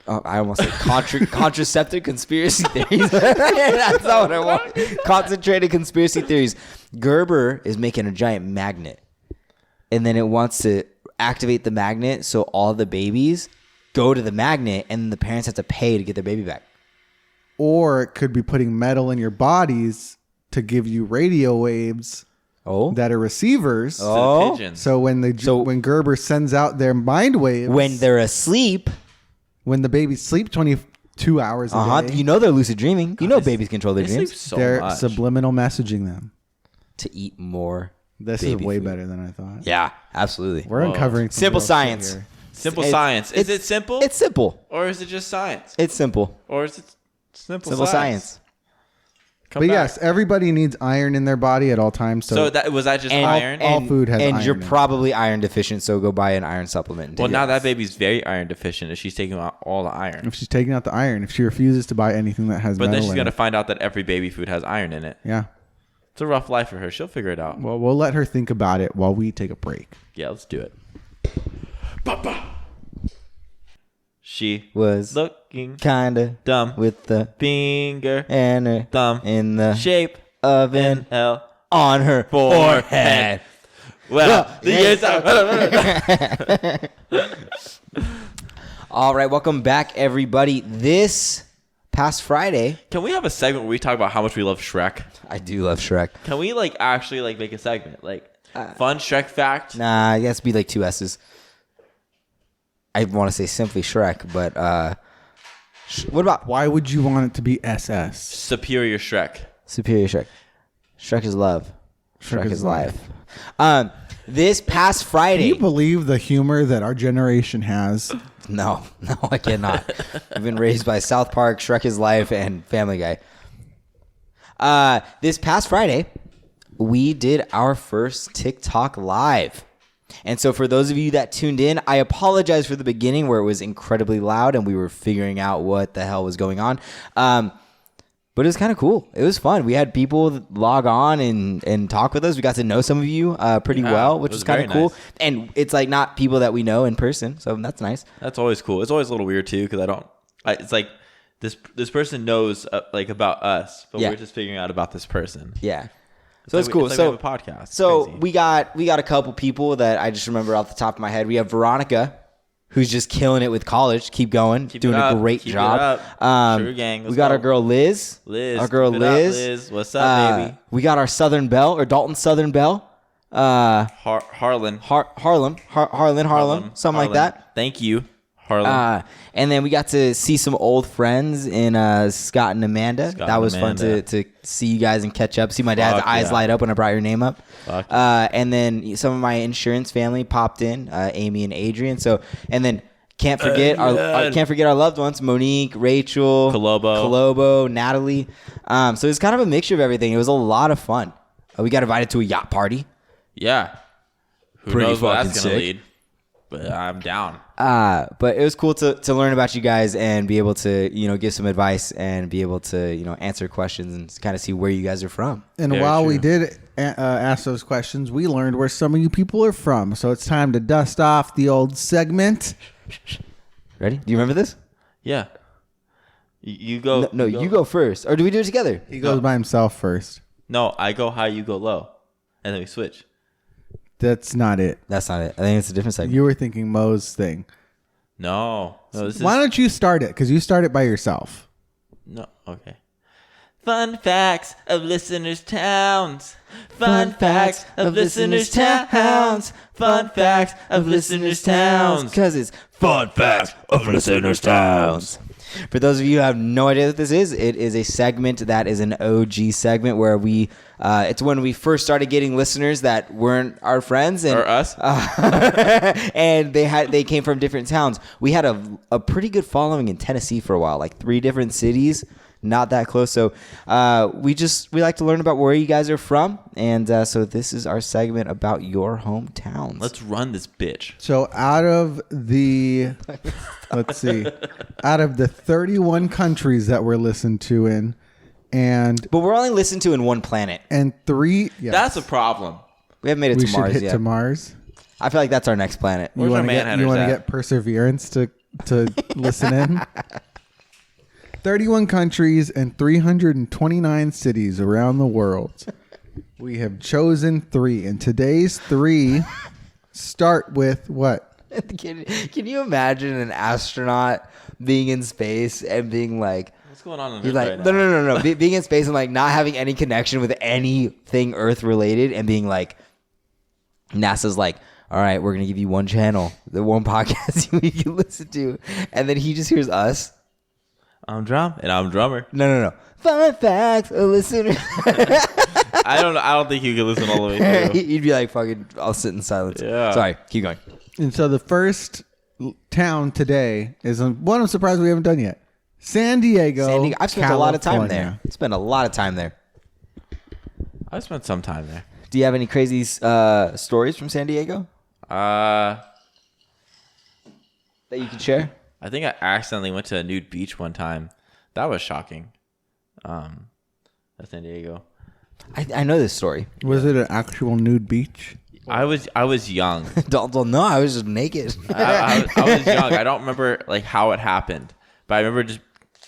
I almost said contraceptive conspiracy theories. That's not what I want. Concentrated conspiracy theories. Gerber is making a giant magnet, and then it wants to activate the magnet so all the babies go to the magnet, and the parents have to pay to get their baby back. Or it could be putting metal in your bodies to give you radio waves that are receivers. Oh. So when Gerber sends out their mind waves, when they're asleep, when the babies sleep 22 hours a day, you know they're lucid dreaming. You know babies control their dreams. They're subliminal messaging them to eat more. This is way better than I thought. Yeah, absolutely. We're uncovering some simple real science. shit here. Simple science. Is it simple? It's simple. Or is it just science? It's simple. Or is it simple science? But yes, everybody needs iron in their body at all times. So was that just iron? All food has iron. And you're probably iron deficient, so go buy an iron supplement. Well, now that baby's very iron deficient if she's taking out all the iron. If she's taking out the iron, if she refuses to buy anything that has metal in it. But then she's going to find out that every baby food has iron in it. Yeah. It's a rough life for her. She'll figure it out. Well, we'll let her think about it while we take a break. Yeah, let's do it. Papa. She was looking kinda dumb with the finger and her thumb in the shape of an L on her forehead. Well, the years are. All right, welcome back, everybody. This past Friday. Can we have a segment where we talk about how much we love Shrek? I do love Shrek. Can we like actually like make a segment like fun Shrek fact? Nah, I guess be like 2 S's. I want to say simply Shrek, but what about Why would you want it to be SS? Superior Shrek. Superior Shrek? Shrek is love. Shrek is life. This past Can Friday. you believe the humor that our generation has? No, I cannot. I've been raised by South Park, Shrek is Life, and Family Guy. This past Friday, we did our first TikTok live. And so for those of you that tuned in, I apologize for the beginning where it was incredibly loud and we were figuring out what the hell was going on. But it was kind of cool. It was fun. We had people log on and talk with us. We got to know some of you pretty well, which was kind of cool. Nice. And it's like not people that we know in person, so that's nice. That's always cool. It's always a little weird too because it's like this person knows like about us, but we're just figuring out about this person. Yeah. So it's cool. It's like So we have a podcast. It's So crazy. we got a couple people that I just remember off the top of my head. We have Veronica, who's just killing it with college. Keep going, doing a great job. Sugar Gang. We got our girl Liz. Our girl keep it up, Liz. Liz. What's up, baby? We got our Southern Belle or Dalton Southern Belle. Harlan. Harlan, something like that. Thank you, Harlan. And then we got to see some old friends in Scott and Amanda. That was fun to see you guys and catch up. See my dad's eyes light up when I brought your name up. And then some of my insurance family popped in, Amy and Adrian. So and then can't forget our loved ones, Monique, Rachel, Colobo, Natalie. So it's kind of a mixture of everything. It was a lot of fun. We got invited to a yacht party. Yeah. Who Pretty knows where fucking that's going to sick. lead? But I'm down. But it was cool to learn about you guys and be able to, give some advice and be able to, answer questions and kind of see where you guys are from. And while we did ask those questions, we learned where some of you people are from. So it's time to dust off the old segment. Ready? Do you remember this? Yeah. You go. No, you go first. Or do we do it together? He goes by himself first. No, I go high, you go low. And then we switch. That's not it. That's not it. I think it's a different segment. You were thinking Mo's thing. No. Why don't you start it? Because you start it by yourself. No. Okay. Fun facts of listeners' towns. Fun facts of listeners' towns. Fun facts of listeners' towns. Because it's fun facts of listeners' towns. For those of you who have no idea what this is, it is a segment that is an OG segment where it's when we first started getting listeners that weren't our friends and Or us. and they came from different towns. We had a pretty good following in Tennessee for a while, like 3 different cities, not that close. So we like to learn about where you guys are from, and so this is our segment about your hometowns. Let's run this bitch. So out of the, let's see, out of the 31 countries that we're listened to in, But we're only listened to in one planet. and 3, yes, That's a problem. We haven't made it we to should Mars hit yet. to Mars. I feel like that's our next planet. You Where's our want to Manhunters at? get Perseverance to listen in? 31 countries and 329 cities around the world. We have chosen 3, and today's 3 start with what? Can you imagine an astronaut being in space and being like, What's going on in you're Earth like, right now? no. Being in space and like not having any connection with anything Earth related and being like, NASA's like, all right, we're going to give you one channel, the one podcast you can listen to. And then he just hears us. I'm Drumm, and I'm Drummer. No. Fun facts, listener. I don't think you can listen all the way through. He'd be like, fucking, I'll sit in silence. Yeah. Sorry, keep going. And so the first town today is one I'm surprised we haven't done yet. San Diego. I've spent a lot of time California. there. Spent a lot of time there. I spent some time there. Do you have any crazy stories from San Diego that you can share? I think I accidentally went to a nude beach one time. That was shocking. At San Diego. I know this story. Was it an actual nude beach? I was young. Don't know. I was just naked. I was young. I don't remember like how it happened, but I remember just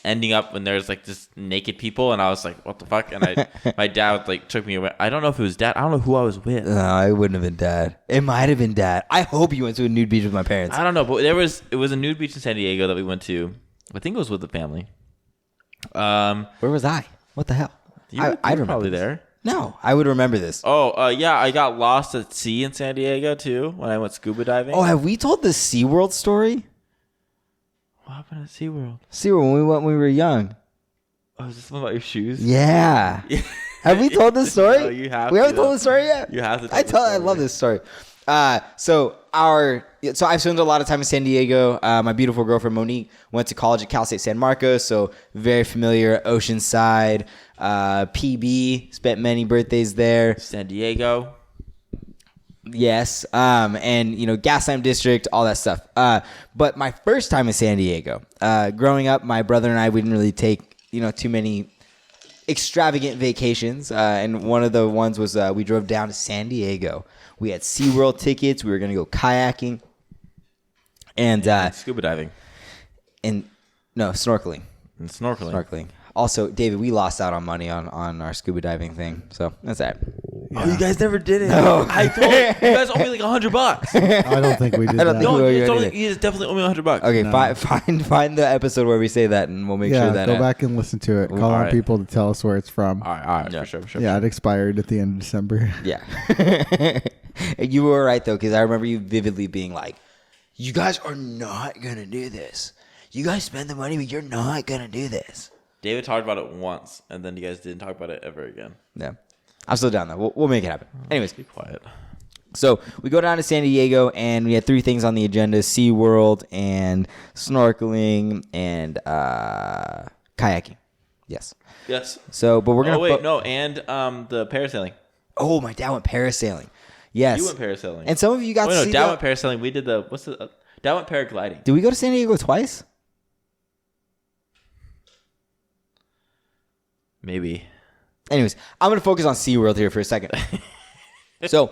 ending up when there's like just naked people, and I was like, "What the fuck?" And my dad like took me away. I don't know if it was dad. I don't know who I was with. No, it wouldn't have been dad. It might have been dad. I hope you went to a nude beach with my parents. I don't know, but it was a nude beach in San Diego that we went to. I think it was with the family. Where was I? What the hell? You I were remember probably this. there. No, I would remember this. Oh, yeah, I got lost at sea in San Diego too when I went scuba diving. Oh, have we told the SeaWorld story? What happened at SeaWorld? SeaWorld when we went when we were young. Oh, is this one about your shoes? Yeah. Have we told this story? No, you have We haven't to. told the story yet? You have to tell I the story. love this story. So I've spent a lot of time in San Diego. My beautiful girlfriend Monique went to college at Cal State San Marcos, so very familiar. Oceanside, PB, spent many birthdays there. San Diego. Yes, and Gaslamp District, all that stuff. But my first time in San Diego, growing up, my brother and I, we didn't really take too many extravagant vacations, and one of the ones was we drove down to San Diego. We had SeaWorld tickets. We were gonna go kayaking, and Scuba diving. Snorkeling. And snorkeling. Also, David, we lost out on money on our scuba diving thing, so that's that. Oh, you guys never did it. No. I told you guys owe me like $100. I don't think we did I don't that. think No, we owe you you anything. guys definitely owe me $100. Okay, No. find the episode where we say that, and we'll make sure that go back and listen to it. Call on Alright. people to tell us where it's from. All right, Yeah. for sure. Yeah, it expired at the end of December. Yeah. You were right, though, because I remember you vividly being like, you guys are not going to do this. You guys spend the money, but you're not going to do this. David talked about it once, and then you guys didn't talk about it ever again. Yeah. I'm still down, though. We'll make it happen. Anyways, Be quiet. so we go down to San Diego, and we had 3 things on the agenda: SeaWorld and snorkeling and kayaking. Yes. Yes. So, but we're going to... and the parasailing. Oh, my dad went parasailing. Yes. You went parasailing. And some of you got to see Dad that. went parasailing. We did Dad went paragliding. Did we go to San Diego twice? Maybe. Anyways, I'm going to focus on SeaWorld here for a second. So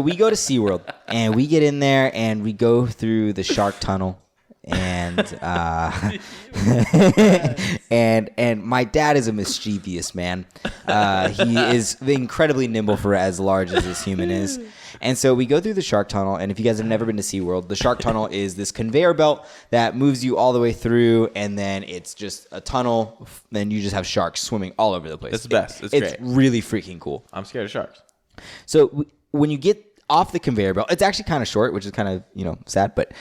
we go to SeaWorld, and we get in there, and we go through the shark tunnel. And and my dad is a mischievous man. He is incredibly nimble for as large as this human is. And so we go through the shark tunnel, and if you guys have never been to SeaWorld, the shark tunnel is this conveyor belt that moves you all the way through, and then it's just a tunnel, then you just have sharks swimming all over the place. It's the best. It's It's great. really freaking cool. I'm scared of sharks. So when you get off the conveyor belt, it's actually kind of short, which is kind of, sad. But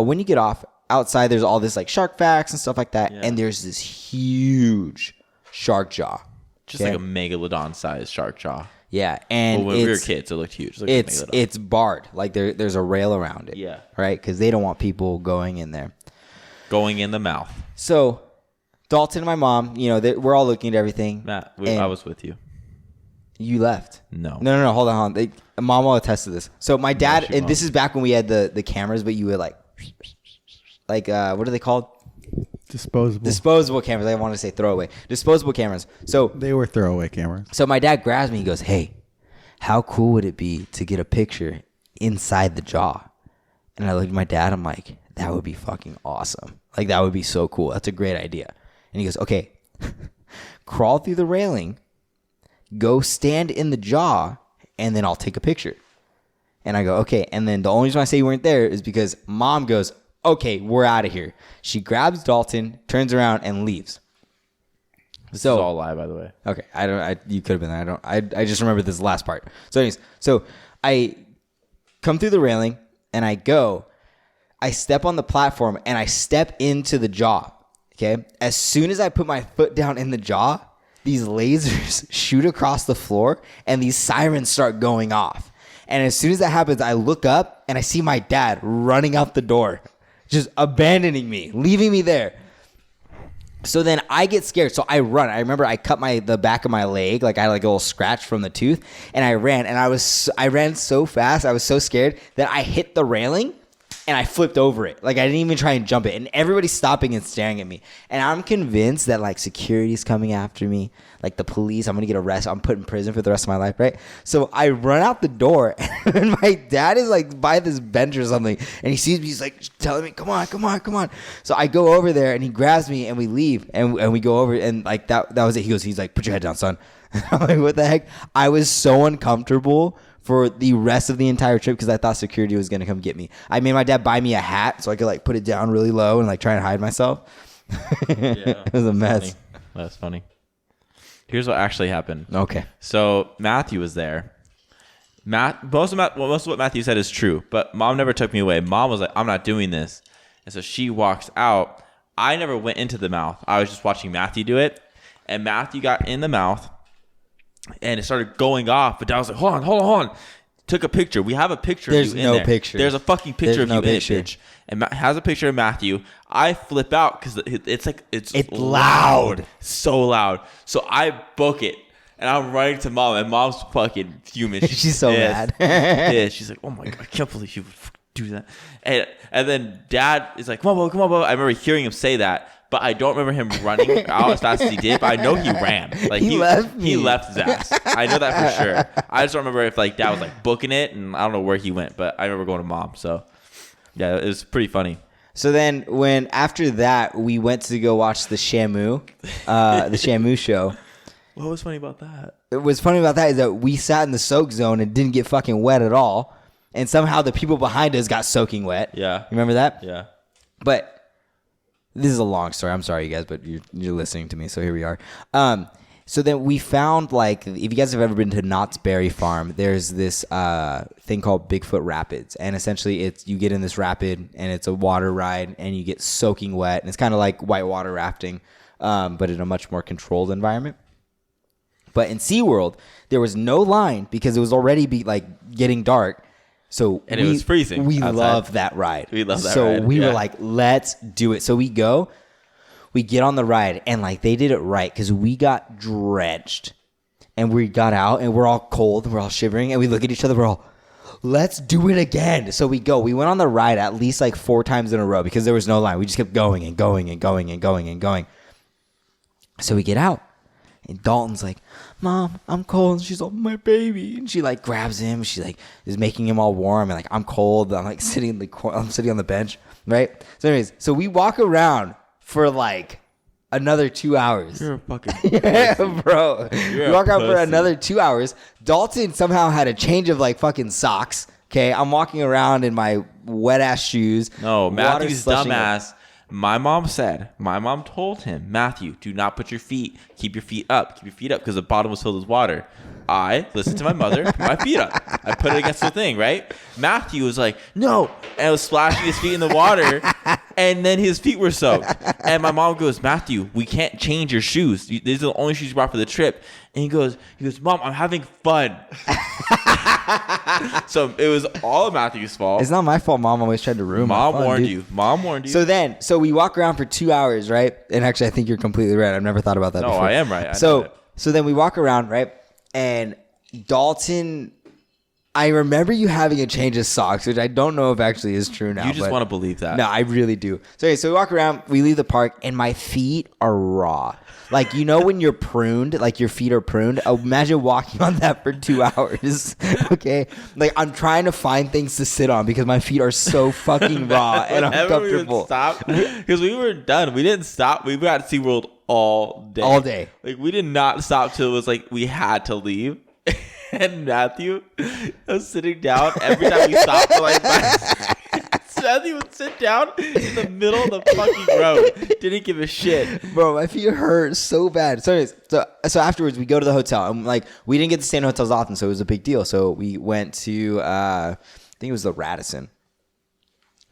when you get off, outside there's all this like shark facts and stuff like that. Yeah. And there's this huge shark jaw. Just like a megalodon-sized shark jaw. Yeah. And Well, when we were kids, it looked huge. It looked like a megalodon. it's barred. Like there's a rail around it. Yeah. Right? Because they don't want people going in there. Going in the mouth. So Dalton and my mom, we're all looking at everything. Matt, and I was with you. You left. No. No. Hold on. Mom will attest to this. So my dad, she and this won't. is back when we had the cameras, but you would like what are they called? Disposable cameras. I want to say throwaway. Disposable cameras. So They were throwaway cameras. my dad grabs me. He goes, "Hey, how cool would it be to get a picture inside the jaw?" And I looked at my dad. I'm like, "That would be fucking awesome. Like that would be so cool. That's a great idea." And he goes, "Okay, crawl through the railing, go stand in the jaw, and then I'll take a picture." And I go, "Okay." And then the only reason I say you weren't there is because Mom goes, "Okay, we're out of here." She grabs Dalton, turns around, and leaves. This is all a lie, by the way. Okay, you could have been there. I just remember this last part. So anyways, I come through the railing and I step on the platform and I step into the jaw. Okay. As soon as I put my foot down in the jaw, these lasers shoot across the floor and these sirens start going off. And as soon as that happens, I look up and I see my dad running out the door, just abandoning me, leaving me there. So then I get scared. So I run. I remember I cut the back of my leg. Like I had like a little scratch from the tooth, and I ran. And I ran so fast. I was so scared that I hit the railing and I flipped over it. Like I didn't even try and jump it. And everybody's stopping and staring at me. And I'm convinced that like security's coming after me. Like the police, I'm going to get arrested. I'm put in prison for the rest of my life, right? So I run out the door and my dad is like by this bench or something. And he sees me. He's like telling me, come on. So I go over there and he grabs me and we leave. And we go over and like that was it. He's like, put your head down, son. I'm like, what the heck? I was so uncomfortable for the rest of the entire trip because I thought security was going to come get me. I made my dad buy me a hat so I could like put it down really low and like try and hide myself. Yeah, It was a mess. That's funny. Here's what actually happened. Okay. So Matthew was there. Most of what Matthew said is true, but mom never took me away. Mom was like, I'm not doing this. And so she walks out. I never went into the mouth. I was just watching Matthew do it. And Matthew got in the mouth and it started going off. But Dad was like, hold on. Took a picture. We have a picture There's of you no in there. picture. There's a fucking picture There's of no you picture. in it, bitch. And has a picture of Matthew. I flip out because it's loud. So loud. So I book it. And I'm running to mom, and mom's fucking fuming. She's so mad. Pissed. She's like, "Oh my god, I can't believe you would do that." And then Dad is like, "Come on, Bobo." I remember hearing him say that, but I don't remember him running out as fast as he did. But I know he ran. Like He left me. He left his ass. I know that for sure. I just don't remember if like Dad was like booking it, and I don't know where he went. But I remember going to mom. So yeah, it was pretty funny. So then, after that, we went to go watch the Shamu show. What was funny about that? What's funny about that is that we sat in the soak zone and didn't get fucking wet at all. And somehow the people behind us got soaking wet. Yeah. You remember that? Yeah. But this is a long story. I'm sorry, you guys, but you're listening to me, so here we are. So then we found, like, if you guys have ever been to Knott's Berry Farm, there's this thing called Bigfoot Rapids. And essentially, you get in this rapid, and it's a water ride, and you get soaking wet. And it's kind of like whitewater rafting, but in a much more controlled environment. But in SeaWorld, there was no line because it was already getting dark. So it was freezing. We outside. love that ride. We love that so ride. So we were like, let's do it. So we get on the ride, and like they did it right because we got drenched. And we got out, and we're all cold, and we're all shivering, and we look at each other, we're all, let's do it again. So we go. We went on the ride at least like 4 times in a row because there was no line. We just kept going and going and going and going and going. So we get out. And Dalton's like, Mom, I'm cold. And she's like, my baby. And she like grabs him. She like is making him all warm. And like, I'm cold. I'm like sitting on the bench. Right. So anyways, so we walk around for like another 2 hours. You're a fucking yeah, bro. You're we walk a around for pussy. another 2 hours. Dalton somehow had a change of like fucking socks. Okay. I'm walking around in my wet ass shoes. No, water Matthew's slushing dumbass. My mom told him, Matthew, do not keep your feet up because the bottom was filled with water. I listened to my mother, put my feet up. I put it against the thing, right? Matthew was like, no, and was splashing his feet in the water, and then his feet were soaked. And my mom goes, Matthew, we can't change your shoes. These are the only shoes you brought for the trip. And he goes, Mom, I'm having fun. So it was all of Matthew's fault. It's not my fault. Mom always tried to ruin my fun, warned dude. you. Mom warned you. So we walk around for 2 hours, right? And actually, I think you're completely right. I've never thought about that No, before. I am right. I know So that. so then we walk around, right? And Dalton, I remember you having a change of socks, which I don't know if actually is true now. You just but- want to believe that. No, I really do. So we walk around, we leave the park, and my feet are raw. Like, you know when you're pruned, like your feet are pruned? Imagine walking on that for 2 hours, okay? Like, I'm trying to find things to sit on because my feet are so fucking raw and uncomfortable. Because we were done. We didn't stop. We got to SeaWorld all day. All day. Like, we did not stop till it was like we had to leave. And Matthew was sitting down every time we stopped for like 5 seconds. Matthew would sit down in the middle of the fucking road. Didn't give a shit. Bro, my feet hurt so bad. So afterwards, we go to the hotel. And like, we didn't get to stay in hotels often, so it was a big deal. So we went to, I think it was the Radisson.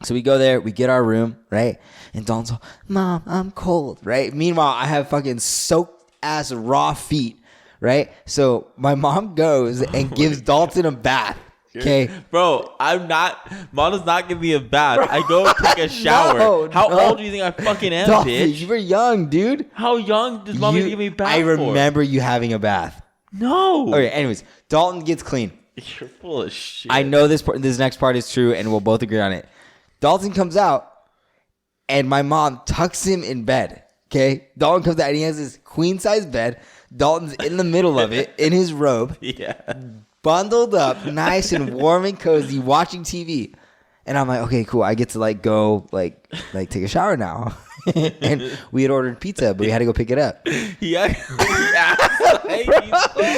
So we go there, we get our room, right? And Dawn's like, Mom, I'm cold, right? Meanwhile, I have fucking soaked ass raw feet, right? So my mom goes and gives Dalton a bath. Okay, Bro, Mom does not give me a bath. Bro, I go take a shower. No. How old do you think I fucking am, Dalton, bitch? you were young, dude. How young does Mom give me a bath I for? remember you having a bath. No. Okay, anyways, Dalton gets clean. You're full of shit. I know this next part is true, and we'll both agree on it. Dalton comes out, and my mom tucks him in bed. Okay, Dalton comes out, and he has his queen size bed. Dalton's in the middle of it in his robe, Yeah. bundled up, nice and warm and cozy, watching TV. And I'm like, okay, cool. I get to like go like take a shower now. And we had ordered pizza, but we had to go pick it up. He asked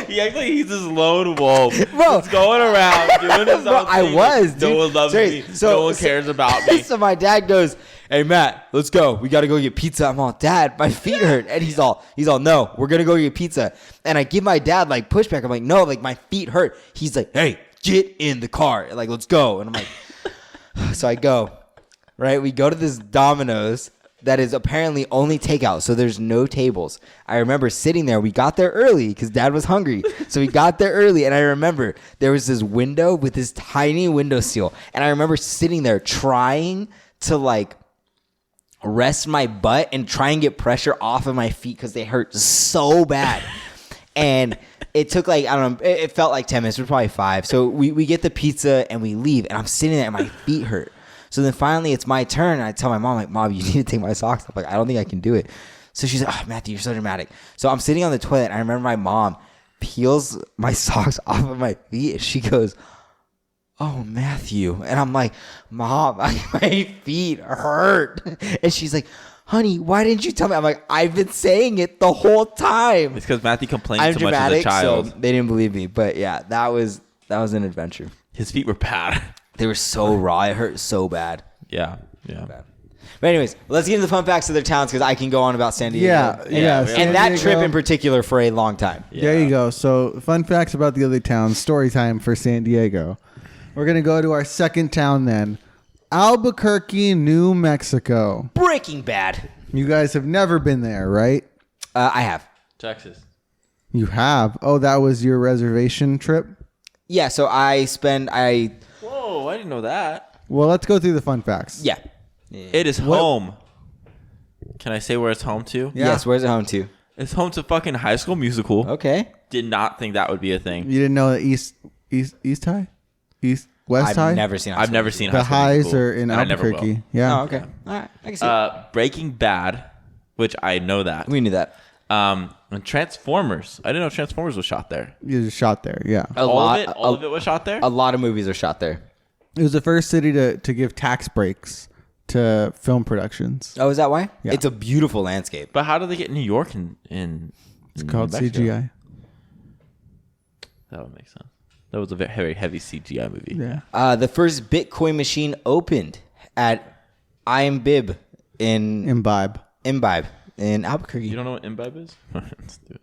He actually he's this lone wolf. Bro. He's going around doing his Bro, own thing. I was, No dude. one loves Seriously. me. So- No one cares about me. So my dad goes, "Hey Matt, let's go. We got to go get pizza." I'm all, "Dad, my feet hurt." And he's all, "No, we're gonna go get pizza." And I give my dad like pushback. I'm like, "No, like my feet hurt." He's like, "Hey, get in the car. Like, let's go." And I'm like, so I go. Right, we go to this Domino's that is apparently only takeout, so there's no tables. I remember sitting there. We got there early because Dad was hungry, so we got there early. And I remember there was this window with this tiny window seal, and I remember sitting there trying to like rest my butt and try and get pressure off of my feet because they hurt so bad. And it took like, I don't know, it felt like 10 minutes. It was probably 5. So we get the pizza and we leave, and I'm sitting there and my feet hurt. So then finally it's my turn, and I tell my mom, like, "Mom, you need to take my socks off." Like, I don't think I can do it. So she's like, "Oh, Matthew, you're so dramatic." So I'm sitting on the toilet, and I remember my mom peels my socks off of my feet, and she goes, "Oh, Matthew." And I'm like, "Mom, my feet hurt." And she's like, "Honey, why didn't you tell me?" I'm like, "I've been saying it the whole time." It's because Matthew complained I'm too much as a dramatic, child. so they didn't believe me. But yeah, that was an adventure. His feet were bad. They were so raw. It hurt so bad. Yeah. But anyways, let's get into the fun facts of their towns because I can go on about San Diego. Yeah. And San that Diego. trip in particular for a long time. There you go. So, fun facts about the other towns. Story time for San Diego. We're going to go to our second town then. Albuquerque, New Mexico. Breaking Bad. You guys have never been there, right? I have. Texas. You have. Oh, that was your reservation trip? Yeah, so Whoa, I didn't know that. Well, let's go through the fun facts. yeah. It is home. Can I say where it's home to? Yeah. Yes, where's it home to? It's home to fucking High School Musical. Okay. Did not think that would be a thing. You didn't know that East High? West High? I've never seen I've never seen The High School highs Musical, are in and I never will. Albuquerque. Yeah. Oh, okay. All right. I can see it. Breaking Bad, which I know that. We knew that. And Transformers. I didn't know Transformers was shot there. You just shot there. Yeah. All of it was shot there? A lot of movies are shot there. It was the first city to give tax breaks to film productions. Oh, is that why? Yeah. It's a beautiful landscape. But how did they get New York in It's called Mexico? CGI. That would make sense. That was a very heavy CGI movie. Yeah. The first Bitcoin machine opened at Imbibe in Imbibe. in Albuquerque. You don't know what imbibe is? Let's do it.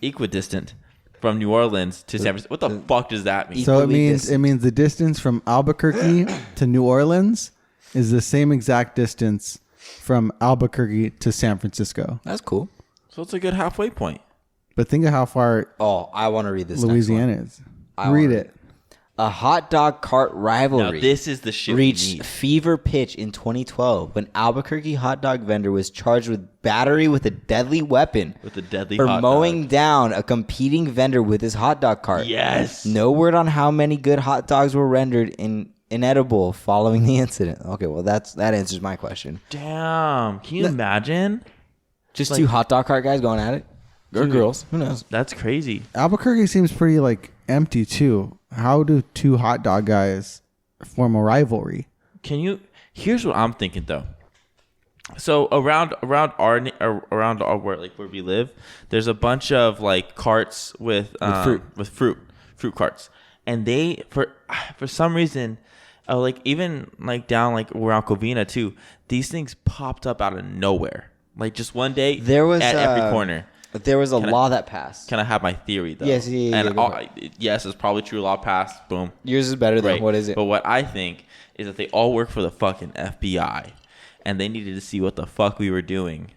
Equidistant from New Orleans to San Francisco. What the fuck does that mean? So Equally it means the distance from Albuquerque to New Orleans is the same exact distance from Albuquerque to San Francisco. That's cool. So it's a good halfway point. But think of how far Oh, I want to read this. Louisiana is. I Read wanna- it. A hot dog cart Now rivalry this is the shit we reached need. fever pitch in 2012 when Albuquerque hot dog vendor was charged with battery with a deadly weapon With a deadly for hot mowing dog. down a competing vendor with his hot dog cart. Yes. No word on how many good hot dogs were rendered inedible following the incident. Okay, well that answers my question. Damn. Can you imagine? Just two hot dog cart guys going at it, or girls? Who knows? That's crazy. Albuquerque seems pretty like empty too. How do two hot dog guys form a rivalry? Here's what I'm thinking though. So around our where we live, there's a bunch of like carts with fruit carts, and they for some reason, like even like down like around Covina too, these things popped up out of nowhere. Like just one day, There was at every corner. There was a law that passed. Can I have my theory though? Yes, yeah, And go for yes, it's probably true. Law passed. Boom. Yours is better than Right. what is it? But what I think is that they all work for the fucking FBI, and they needed to see what the fuck we were doing,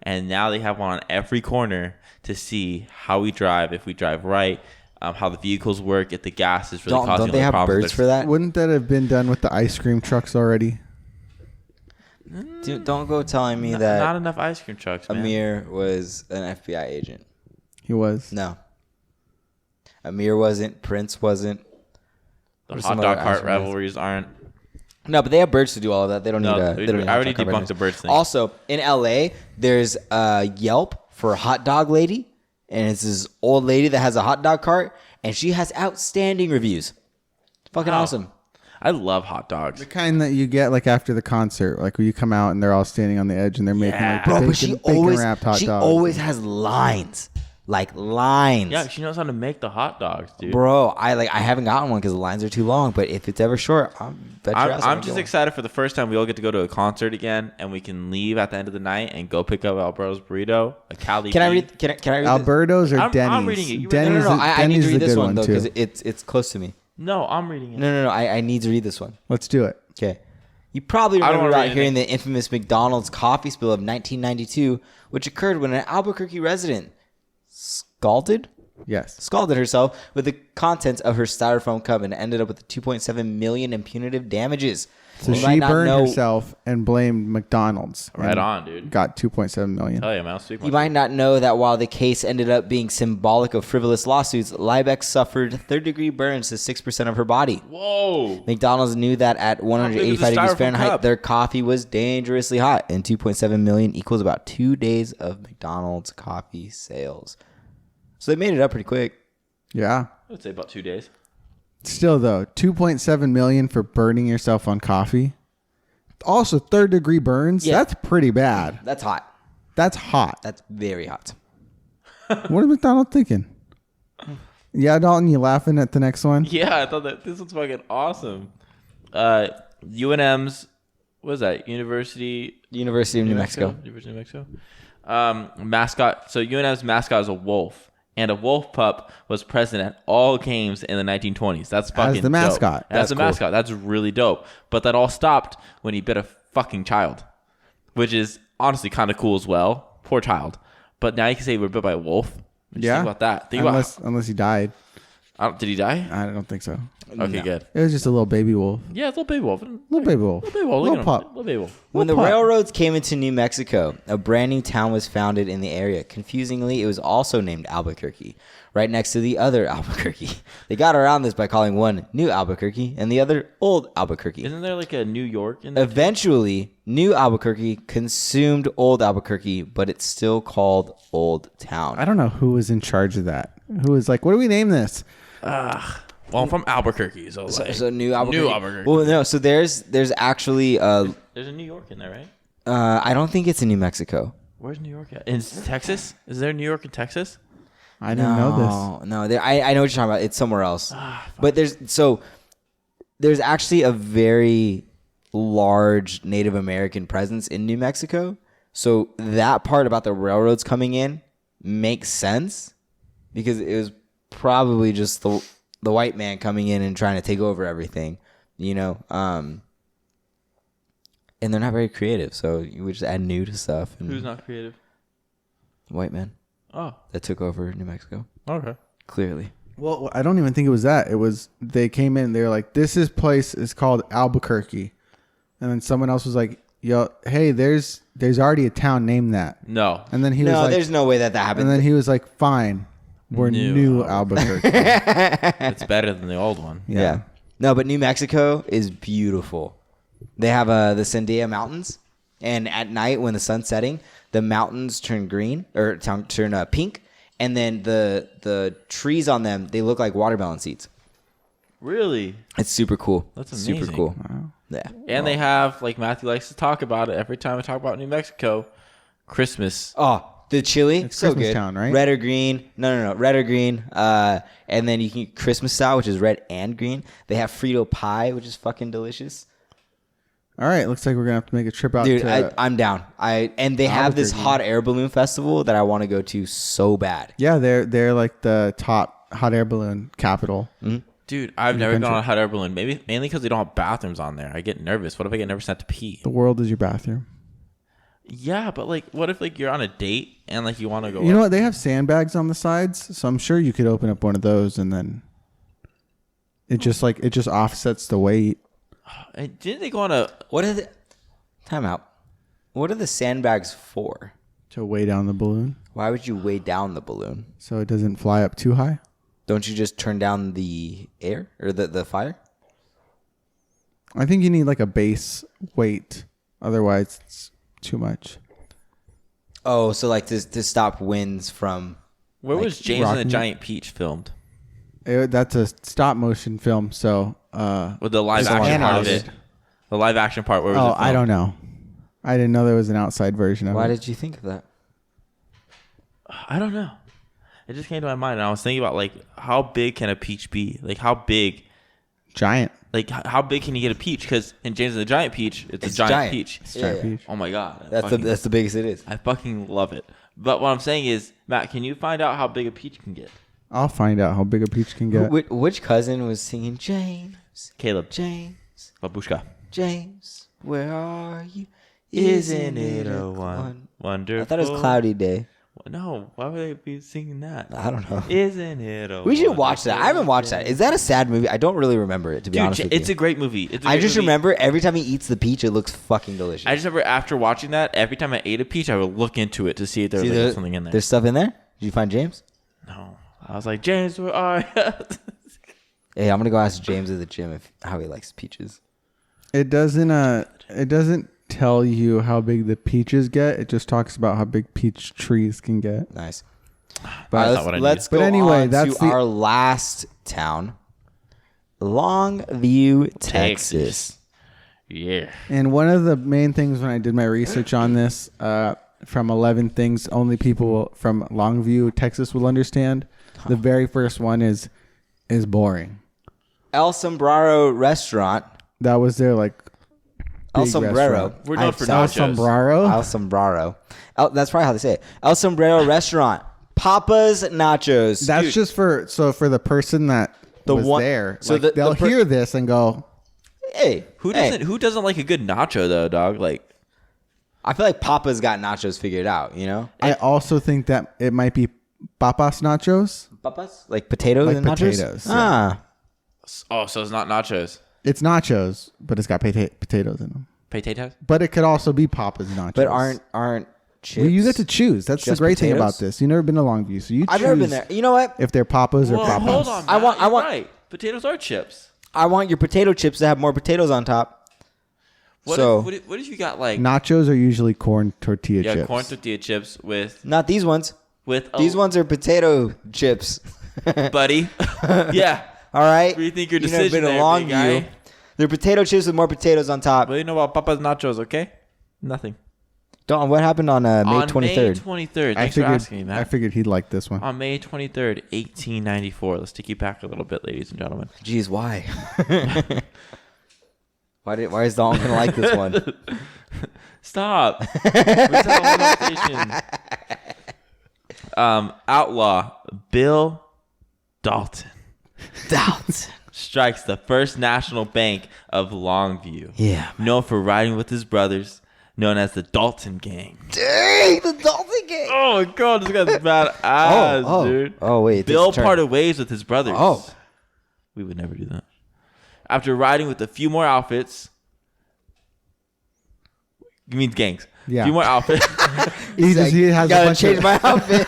and now they have one on every corner to see how we drive, if we drive right, how the vehicles work, if the gas is really causing Don't they other have problems. birds for that? Wouldn't that have been done with the ice cream trucks already? Dude, don't go telling me Not that enough ice cream trucks, man. Amir was an FBI agent. He was. No. Amir wasn't. Prince wasn't. The Or hot some dog other cart ice cream guys. rivalries aren't. No, but they have birds to do all of that. They don't No, need. They don't need I already hot dog cart debunked the vendors. birds thing. Also, in LA, there's Yelp for a hot dog lady, and it's this old lady that has a hot dog cart, and she has outstanding reviews. Fucking Wow. awesome. I love hot dogs. The kind that you get like after the concert, like where you come out and they're all standing on the edge and they're making like Bro, bacon, but she wrapped hot dogs. always has lines. Like lines. Yeah, she knows how to make the hot dogs, dude. Bro, I haven't gotten one because the lines are too long. But if it's ever short, I'm just excited for the first time we all get to go to a concert again, and we can leave at the end of the night and go pick up Alberto's burrito, a Cali. Can I read? Can I read? Alberto's or I'm Denny's? reading it. You read Denny's, No, I need to read this one though too. because it's close to me. No, I'm reading it. No. I need to read this one. Let's do it. Okay. You probably I don't remember wanna about read hearing the infamous McDonald's coffee spill of 1992, which occurred when an Albuquerque resident scalded herself with the contents of her styrofoam cup and ended up with $2.7 million in punitive damages. So You might she not burned know- herself and blamed McDonald's. Right and on, dude. Got $2.7 million. Hell yeah, man. I'll speak You might not know that while the case ended up being symbolic of frivolous lawsuits, Liebeck suffered third-degree burns to 6% of her body. Whoa. McDonald's knew that at 185 degrees styrofoam Fahrenheit, cup? their coffee was dangerously hot, and 2.7 million equals about 2 days of McDonald's coffee sales. So they made it up pretty quick. Yeah. I'd say about 2 days. Still though, $2.7 million for burning yourself on coffee. Also, third-degree burns. Yeah. That's pretty bad. That's hot. That's hot. That's very hot. What is McDonald's thinking? Yeah, Dalton, you laughing at the next one? Yeah, I thought that this was fucking awesome. UNM's, what is that? University University of New Mexico. University of New Mexico. Mascot. So UNM's mascot is a wolf. And a wolf pup was present at all games in the 1920s. That's fucking the mascot. dope. As the That's cool. mascot. That's really dope. But that all stopped when he bit a fucking child, which is honestly kind of cool as well. Poor child. But now you can say we were bit by a wolf. Just Yeah. Think about that. Unless he died. Did he die? I don't think so. Okay, No. good. It was just a little baby wolf. Yeah, it's a little baby wolf. Little baby wolf. Little baby wolf. Little Look at him. pup. Little baby wolf. When the What part? railroads came into New Mexico, a brand new town was founded in the area. Confusingly, it was also named Albuquerque, right next to the other Albuquerque. They got around this by calling one New Albuquerque and the other Old Albuquerque. Isn't there like a New York in there? Eventually, New Albuquerque consumed Old Albuquerque, but it's still called Old Town. I don't know who was in charge of that. Who was like, what do we name this? Well, I'm from Albuquerque, so like So New Albuquerque. New Albuquerque. Well, no. So there's actually There's a New York in there, right? I don't think it's in New Mexico. Where's New York at? In Texas? Is there New York in Texas? I didn't know this. No, I know what you're talking about. It's somewhere else. But there's actually a very large Native American presence in New Mexico. So that part about the railroads coming in makes sense because it was probably just the white man coming in and trying to take over everything, you know. And they're not very creative, so you would just add new to stuff. And Who's not creative? white men Oh, that took over New Mexico, okay. clearly. Well, I don't even think it was that. It was they came in. They were like, "This place is called Albuquerque," and then someone else was like, "Yo, hey, there's already a town named that." No. And then he was No, like, there's no way that happened. and then he was like, "Fine, we're New New Albuquerque." It's better than the old one. Yeah. No, but New Mexico is beautiful. They have the Sandia Mountains, and at night when the sun's setting, the mountains turn green or turn pink, and then the trees on them, they look like watermelon seeds. Really? It's super cool. That's Super amazing. cool. Yeah. And they have, like Matthew likes to talk about it every time I talk about New Mexico, Christmas. Oh, the chili, It's so Christmas good. Town, right? Red or green? No, red or green. And then you can get Christmas style, which is red and green. They have Frito pie, which is fucking delicious. All right, looks like we're gonna have to make a trip out Dude, to. I'm down. And they have this Albuquerque. hot air balloon festival that I want to go to so bad. Yeah, they're like the top hot air balloon capital. Dude, I've the never gone country. on a hot air balloon. Mainly because they don't have bathrooms on there. I get nervous. What if I get nervous not to pee? The world is your bathroom. Yeah, but like, what if like you're on a date and like you want to go? You know what? They have sandbags on the sides, so I'm sure you could open up one of those and then it just offsets the weight. Didn't they go on a? What are the time out? What are the sandbags for? To weigh down the balloon Why would you weigh down the balloon? so it doesn't fly up too high. Don't you just turn down the air or the fire? I think you need like a base weight, otherwise it's too much. Oh, so like to stop winds from. Where Like was James and the rocking it? Giant Peach filmed? That's a stop motion film, so With the live action part of it. The live action part where it was I don't know. I didn't know there was an outside version of it. Why did you think of that? I don't know. It just came to my mind, and I was thinking about like how big can a peach be? Like how big? Giant. Like how big can you get a peach? Because in James and the Giant Peach, it's a giant peach. It's a giant peach. Oh my god, That's the biggest it is. I fucking love it. But what I'm saying is, Matt, can you find out how big a peach can get? I'll find out how big a peach can get. Which cousin was singing James? Caleb. James. Babushka. James, where are you? Isn't it a wonderful? I thought it was Cloudy Day. No, why would they be singing that? I don't know. Isn't it a We should watch that. I haven't watched that. Is that a sad movie? I don't really remember it, to be honest with you. It's a great movie. I just remember every time he eats the peach, it looks fucking delicious. I just remember after watching that, every time I ate a peach, I would look into it to see if there was something in there. There's stuff in there? Did you find James? No. I was like, James, where are you? Hey, I'm going to go ask James at the gym how he likes peaches. It doesn't tell you how big the peaches get. It just talks about how big peach trees can get. Nice. But let's go on to our last town, Longview, Texas. Yeah. And one of the main things when I did my research on this, from 11 things only people from Longview, Texas will understand. The very first one is boring. El Sombrero Restaurant. That was their like El Sombrero. Restaurant. We're known for El nachos. Sombrero. El Sombrero. That's probably how they say it. El Sombrero Restaurant. Papa's Nachos. That's just for the person that was there. So like, they'll hear this and go, hey, Who doesn't like a good nacho though, dog? Like, I feel like Papa's got nachos figured out, you know? I also think that it might be Papas Nachos. Papas? Like potatoes Like and nachos? potatoes, yeah. Ah. oh, so it's not nachos. It's nachos, but it's got potatoes in them. Potatoes? But it could also be Papa's Nachos. But aren't chips? Well, you get to choose. That's the just great thing potatoes? about this. You've never been to Longview, so you choose. I've never been there. You know what? If they're Papas or Well, Papas. hold on, Matt. I want- You're right. Potatoes are chips. I want your potato chips to have more potatoes on top. What if you got like Nachos are usually corn tortilla chips. corn tortilla chips with Not these ones. a, These ones are potato chips. buddy. Yeah. All right? Rethink your You've decision never been to there, big Longview. guy. They're potato chips with more potatoes on top. What do you know about Papa's nachos? Okay, nothing. Don, what happened on May 23rd? May 23rd. Thanks I for asking me, figured, Matt. I figured he'd like this one. On May 23rd, 1894. Let's take you back a little bit, ladies and gentlemen. Jeez, why? Why is Dalton gonna like this one? Stop. Outlaw Bill Dalton strikes the First National Bank of Longview. Yeah. Known for riding with his brothers, known as the Dalton Gang. Dang, the Dalton Gang. Oh my god, this guy's badass, dude. Oh wait, Bill parted ways with his brothers. Oh. We would never do that. After riding with a few more outfits. You mean gangs. Yeah. A few more outfits. He has gotta a bunch change of, my outfit.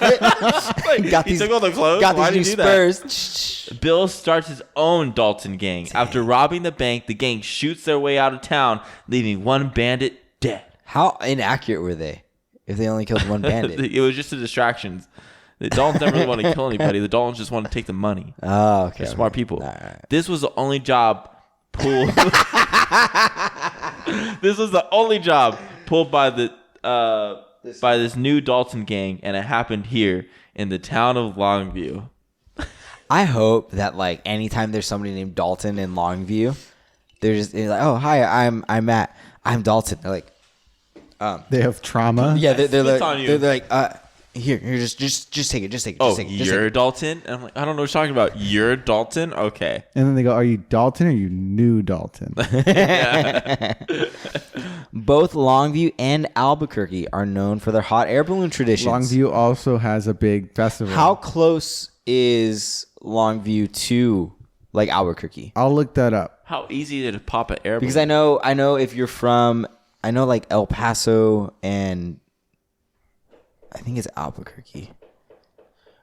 He took all the clothes. Got Why these did new he do that? Spurs. Bill starts his own Dalton gang. After robbing the bank, the gang shoots their way out of town, leaving one bandit dead. How inaccurate were they? If they only killed one bandit. It was just a distraction. The Daltons never really want to kill anybody. The Daltons just want to take the money. Oh, okay. They're smart people. All right. This was the only job pulled. This was the only job pulled by this new Dalton gang, and it happened here in the town of Longview. I hope that like anytime there's somebody named Dalton in Longview, they're like, oh hi, I'm Matt, I'm Dalton. They're like, they have trauma. yeah, they're spit like, on you. they're like, here, just take it, just take it. Oh, Just take it, just you're take it. Dalton? And I'm like, I don't know what you're talking about. You're Dalton? Okay. And then they go, are you Dalton or you new Dalton? Both Longview and Albuquerque are known for their hot air balloon traditions. Longview also has a big festival. How close is Longview to like Albuquerque? I'll look that up. How easy is it to pop an air Because balloon? I know if you're from, I know like El Paso and I think it's Albuquerque.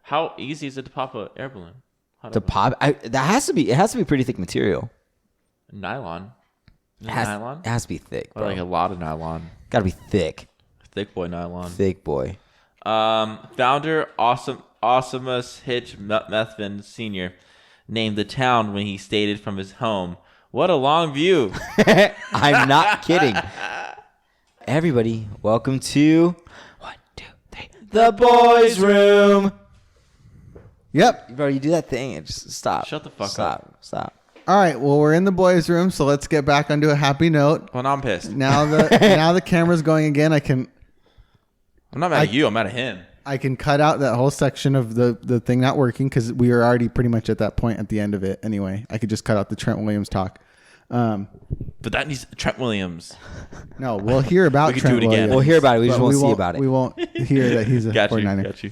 How easy is it to pop an air balloon? To pop, it has to be pretty thick material. Nylon. Is it It has, nylon? it has to be thick, Or bro. like a lot of nylon. Gotta be thick. Thick boy nylon. Thick boy. Founder Awesomus Hitch Methvin Sr. named the town when he stated from his home What a long view. I'm not kidding. Everybody, welcome to 1, 2, 3, the boys' room. Yep. Bro, you do that thing and just stop. Shut the fuck up. Stop. All right. Well, we're in the boys' room, so let's get back onto a happy note. Well, now I'm pissed. Now the camera's going again. I'm not mad at you. I'm mad at him. I can cut out that whole section of the thing not working because we are already pretty much at that point at the end of it anyway. I could just cut out the Trent Williams talk. But that needs Trent Williams. No, we'll hear about We can Trent do it again. Williams. We'll hear about it. We just but won't see about it. We won't hear that he's a Got you. 49er. Got you.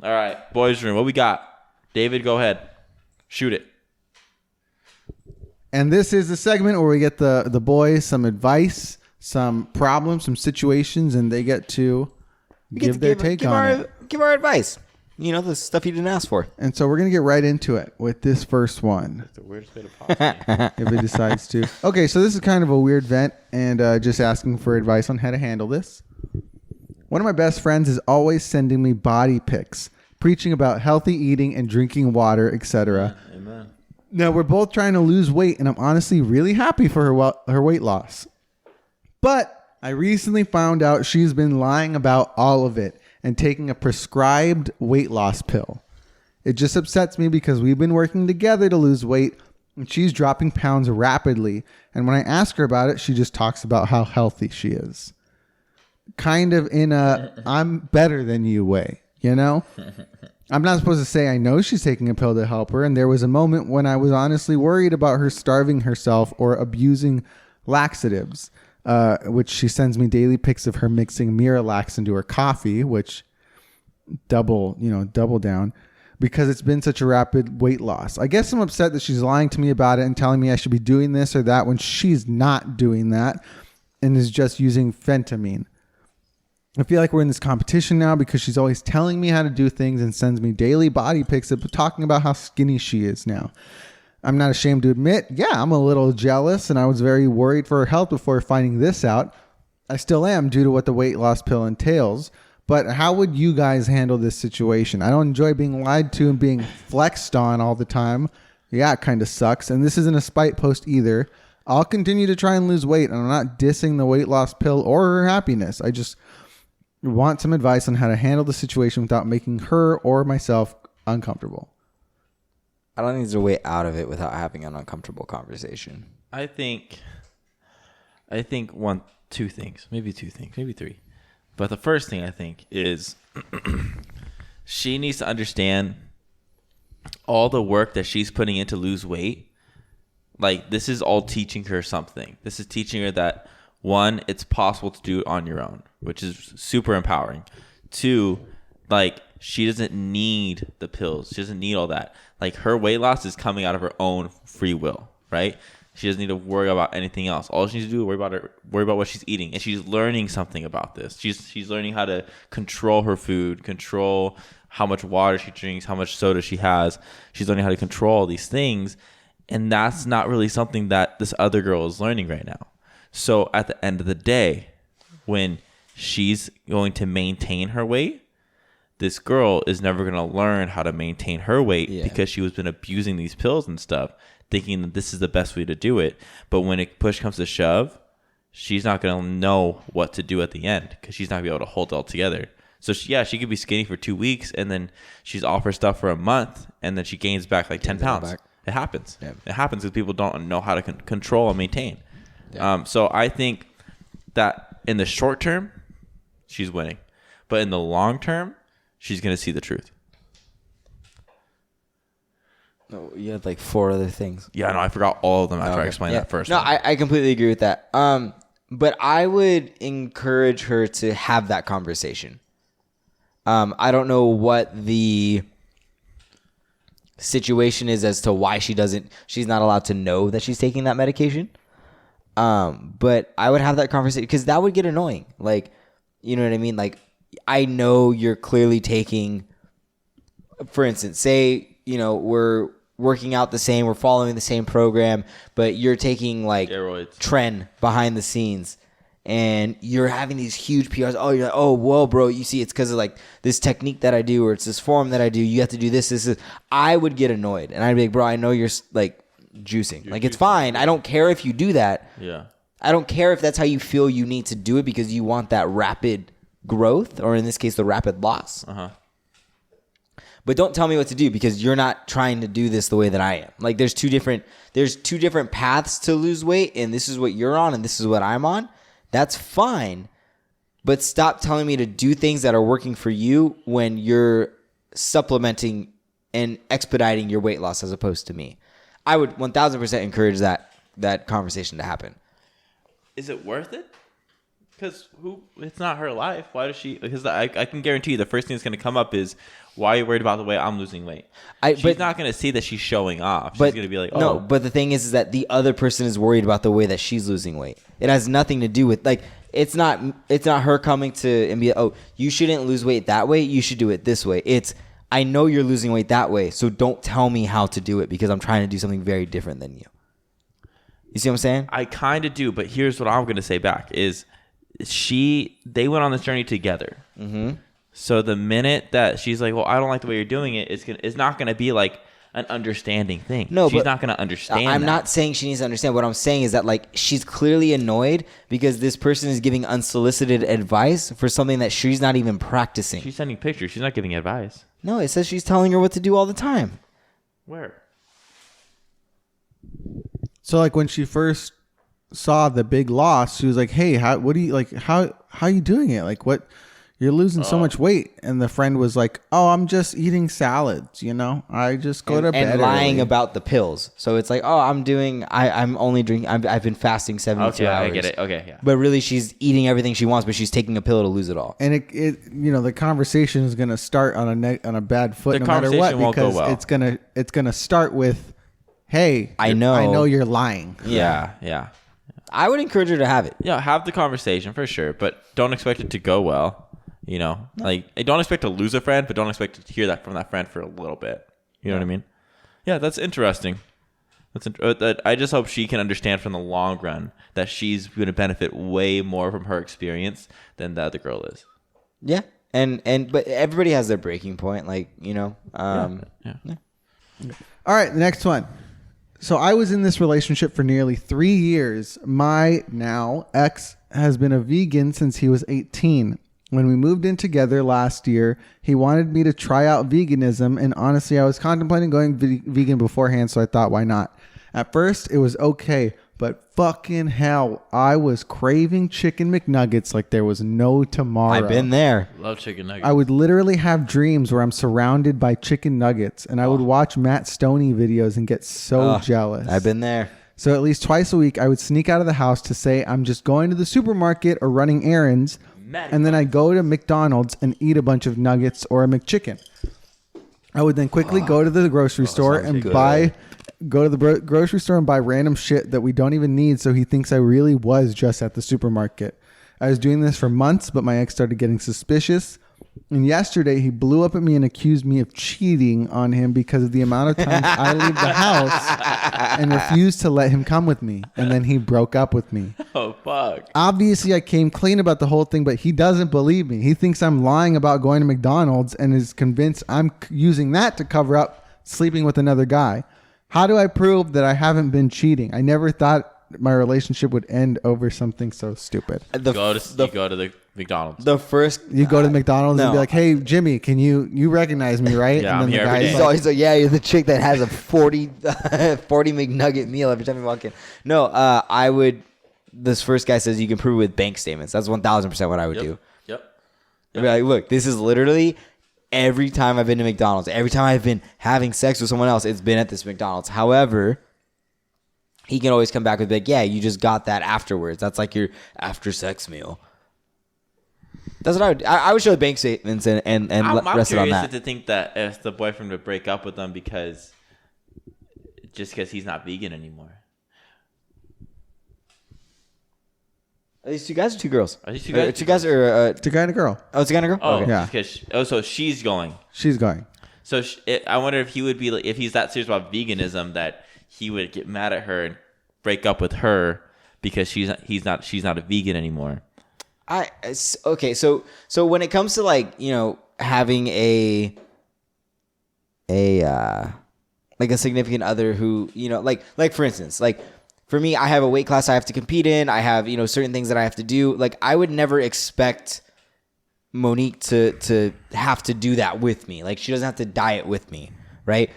All right. Boys' room. What we got? David, go ahead. Shoot it. And this is the segment where we get the boys some advice, some problems, some situations, and they get to give their take on it. Give our advice. You know, the stuff you didn't ask for. And so we're going to get right into it with this first one. That's the weirdest way to pop. If it decides to. Okay, so this is kind of a weird vent and just asking for advice on how to handle this. One of my best friends is always sending me body pics, preaching about healthy eating and drinking water, etc. Amen. Now, we're both trying to lose weight, and I'm honestly really happy for her weight loss. But I recently found out she's been lying about all of it and taking a prescribed weight loss pill. It just upsets me because we've been working together to lose weight, and she's dropping pounds rapidly. And when I ask her about it, she just talks about how healthy she is. Kind of in a I'm better than you way, you know? I'm not supposed to say I know she's taking a pill to help her, and there was a moment when I was honestly worried about her starving herself or abusing laxatives, which she sends me daily pics of her mixing Miralax into her coffee, which double down, because it's been such a rapid weight loss. I guess I'm upset that she's lying to me about it and telling me I should be doing this or that when she's not doing that and is just using phentamine. I feel like we're in this competition now because she's always telling me how to do things and sends me daily body pics of talking about how skinny she is now. I'm not ashamed to admit, I'm a little jealous and I was very worried for her health before finding this out. I still am due to what the weight loss pill entails. But how would you guys handle this situation? I don't enjoy being lied to and being flexed on all the time. Yeah, it kind of sucks. And this isn't a spite post either. I'll continue to try and lose weight, and I'm not dissing the weight loss pill or her happiness. I just want some advice on how to handle the situation without making her or myself uncomfortable. I don't think there's a way out of it without having an uncomfortable conversation. I think two things, maybe three. But the first thing I think is she needs to understand all the work that she's putting in to lose weight. Like, this is all teaching her something. This is teaching her that, one, it's possible to do it on your own, which is super empowering. Two, like, she doesn't need the pills. She doesn't need all that. Like, her weight loss is coming out of her own free will, right? She doesn't need to worry about anything else. All she needs to do is worry about what she's eating. And she's learning something about this. She's learning how to control her food, control how much water she drinks, how much soda she has. She's learning how to control all these things. And that's not really something that this other girl is learning right now. So at the end of the day, when she's going to maintain her weight, this girl is never going to learn how to maintain her weight because she was been abusing these pills and stuff, thinking that this is the best way to do it. But when push comes to shove, she's not going to know what to do at the end because she's not going to be able to hold it all together. So she could be skinny for 2 weeks and then she's off her stuff for a month and then she gains back like 10 pounds. It happens. Yeah. It happens because people don't know how to control and maintain. Yeah. So I think that in the short term, she's winning. But in the long term, she's going to see the truth. No, you had like 4 other things. Yeah, no, I forgot all of them after I explained that first. No, I completely agree with that. But I would encourage her to have that conversation. I don't know what the situation is as to why she's not allowed to know that she's taking that medication. But I would have that conversation because that would get annoying. Like, you know what I mean? Like, I know you're clearly taking, for instance, say, we're working out the same, we're following the same program, but you're taking like steroids, trend behind the scenes. And you're having these huge PRs. Oh, you're like, oh, well, bro, you see, it's because of like this technique that I do, or it's this form that I do. You have to do this. I would get annoyed, and I'd be like, bro, I know you're like, juicing. Like, it's fine. I don't care if you do that. Yeah. I don't care if that's how you feel you need to do it because you want that rapid growth, or in this case, the rapid loss. But don't tell me what to do because you're not trying to do this the way that I am. Like, there's two different paths to lose weight, and this is what you're on and this is what I'm on. That's fine. But stop telling me to do things that are working for you when you're supplementing and expediting your weight loss as opposed to me. I would 1000% encourage that conversation to happen. Is it worth it? Because it's not her life. Why does she? Because I can guarantee you the first thing that's going to come up is, why are you worried about the way I'm losing weight? She's not going to see that she's showing off. She's going to be like, oh. No, but the thing is that the other person is worried about the way that she's losing weight. It has nothing to do with, like, it's not her coming to and be, oh, you shouldn't lose weight that way. You should do it this way. It's, I know you're losing weight that way, so don't tell me how to do it because I'm trying to do something very different than you. You see what I'm saying? I kind of do, but here's what I'm going to say back is they went on this journey together. Mm-hmm. So the minute that she's like, well, I don't like the way you're doing it, it's not going to be like an understanding thing. No, she's not going to understand. I'm not saying she needs to understand. What I'm saying is that, like, she's clearly annoyed because this person is giving unsolicited advice for something that she's not even practicing. She's sending pictures. She's not giving advice. No, it says she's telling her what to do all the time. Where? So, like, when she first saw the big loss, she was like, "Hey, how are you doing it? Like, what? You're losing so much weight." And the friend was like, "Oh, I'm just eating salads. You know, I just go to bed and lying early." about the pills. So it's like, "Oh, I'm only drinking. I've been fasting 72 hours." I get it. Okay, yeah. But really, she's eating everything she wants, but she's taking a pill to lose it all. And it the conversation is gonna start on a bad foot The no matter what, conversation won't go because well. it's gonna start with, "Hey, I I know you're lying." Yeah. I would encourage her to have it. Yeah, have the conversation for sure, but don't expect it to go well. You know, like, I don't expect to lose a friend, but don't expect to hear that from that friend for a little bit. You know what I mean? Yeah, that's interesting. I just hope she can understand from the long run that she's going to benefit way more from her experience than the other girl is. Yeah, but everybody has their breaking point. Like, you know. Yeah. All right, the next one. So I was in this relationship for nearly 3 years. My now ex has been a vegan since he was 18. When we moved in together last year, he wanted me to try out veganism, and honestly, I was contemplating going vegan beforehand, so I thought, why not? At first, it was okay, but fucking hell, I was craving chicken McNuggets like there was no tomorrow. I've been there. Love chicken nuggets. I would literally have dreams where I'm surrounded by chicken nuggets, and I would watch Matt Stoney videos and get so jealous. I've been there. So at least twice a week, I would sneak out of the house to say I'm just going to the supermarket or running errands, and then I'd go to McDonald's and eat a bunch of nuggets or a McChicken. I would then quickly go to the grocery store and go to the grocery store and buy random shit that we don't even need, so he thinks I really was just at the supermarket. I was doing this for months, but my ex started getting suspicious. And yesterday, he blew up at me and accused me of cheating on him because of the amount of times I leave the house and refused to let him come with me. And then he broke up with me. Oh, fuck. Obviously, I came clean about the whole thing, but he doesn't believe me. He thinks I'm lying about going to McDonald's and is convinced I'm using that to cover up sleeping with another guy. How do I prove that I haven't been cheating? I never thought my relationship would end over something so stupid. You go to the McDonald's. The first You go to the McDonald's and be like, "Hey, Jimmy, can you recognize me, right?" Yeah, and then I'm here every day. He's like, yeah, you're the chick that has a 40 McNugget meal every time you walk in. No, I would. This first guy says you can prove it with bank statements. That's 1000% what I would do. Yep. I'd be like, look, this is literally every time I've been to McDonald's, every time I've been having sex with someone else, it's been at this McDonald's. However, he can always come back with like, yeah, you just got that afterwards. That's like your after sex meal. That's what I would. I would show the bank statements and rest it on that. I'm curious to think that if the boyfriend would break up with them because he's not vegan anymore. Are these two guys or two girls? Are these two guys? Two guys or It's a guy and a girl. oh, it's a guy and a girl. Oh, Okay. Yeah. So she's going. She's going. So I wonder if he would be like, if he's that serious about veganism that he would get mad at her and break up with her because she's not a vegan anymore. Okay, so when it comes to, like, you know, having a like a significant other who, you know, like for instance, like for me, I have a weight class I have to compete in. I have, you know, certain things that I have to do. Like I would never expect Monique to have to do that with me. Like she doesn't have to diet with me, right?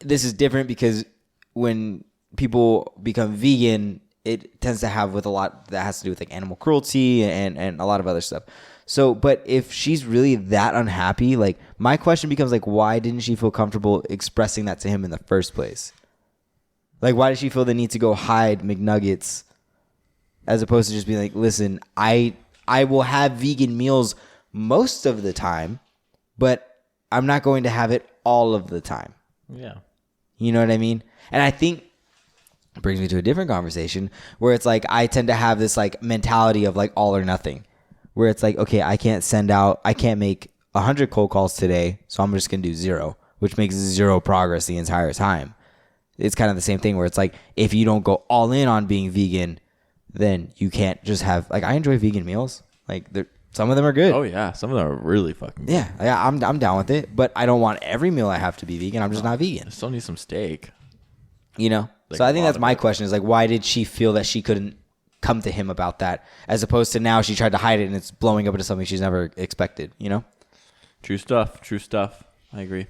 This is different because when people become vegan, it tends to have with a lot that has to do with like animal cruelty and a lot of other stuff. So, but if she's really that unhappy, like my question becomes like, why didn't she feel comfortable expressing that to him in the first place? Like, why does she feel the need to go hide McNuggets as opposed to just being like, listen, I will have vegan meals most of the time, but I'm not going to have it all of the time. Yeah. You know what I mean? And I think it brings me to a different conversation where it's like I tend to have this like mentality of like all or nothing, where it's like, okay, I can't make 100 cold calls today, so I'm just going to do 0, which makes 0 progress the entire time. It's kind of the same thing where it's like, if you don't go all in on being vegan, then you can't just have, like, I enjoy vegan meals. Like, some of them are good. Oh, yeah. Some of them are really fucking good. Yeah, I'm down with it, but I don't want every meal I have to be vegan. I'm just not vegan. I still need some steak. You know? Like so I think that's my question is, like, why did she feel that she couldn't come to him about that, as opposed to now she tried to hide it and it's blowing up into something she's never expected, you know? True stuff. I agree.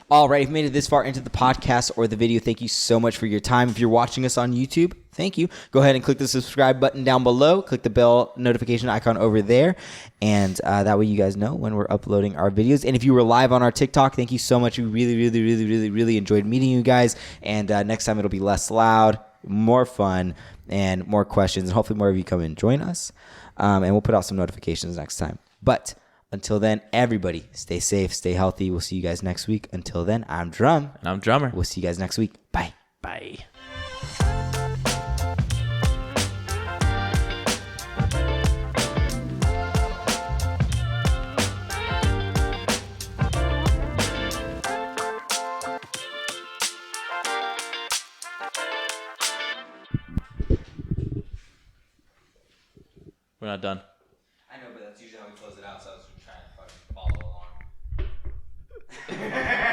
All right, if you made it this far into the podcast or the video, thank you so much for your time. If you're watching us on YouTube, thank you. Go ahead and click the subscribe button down below. Click the bell notification icon over there. And that way you guys know when we're uploading our videos. And if you were live on our TikTok, thank you so much. We really enjoyed meeting you guys. And next time it'll be less loud, more fun, and more questions. And hopefully more of you come and join us. And we'll put out some notifications next time. But until then, everybody, stay safe, stay healthy. We'll see you guys next week. Until then, I'm Drumm. And I'm Drummer. We'll see you guys next week. Bye. Bye. We're not done. I know, but that's usually how we close it out, so I was trying to fucking follow along.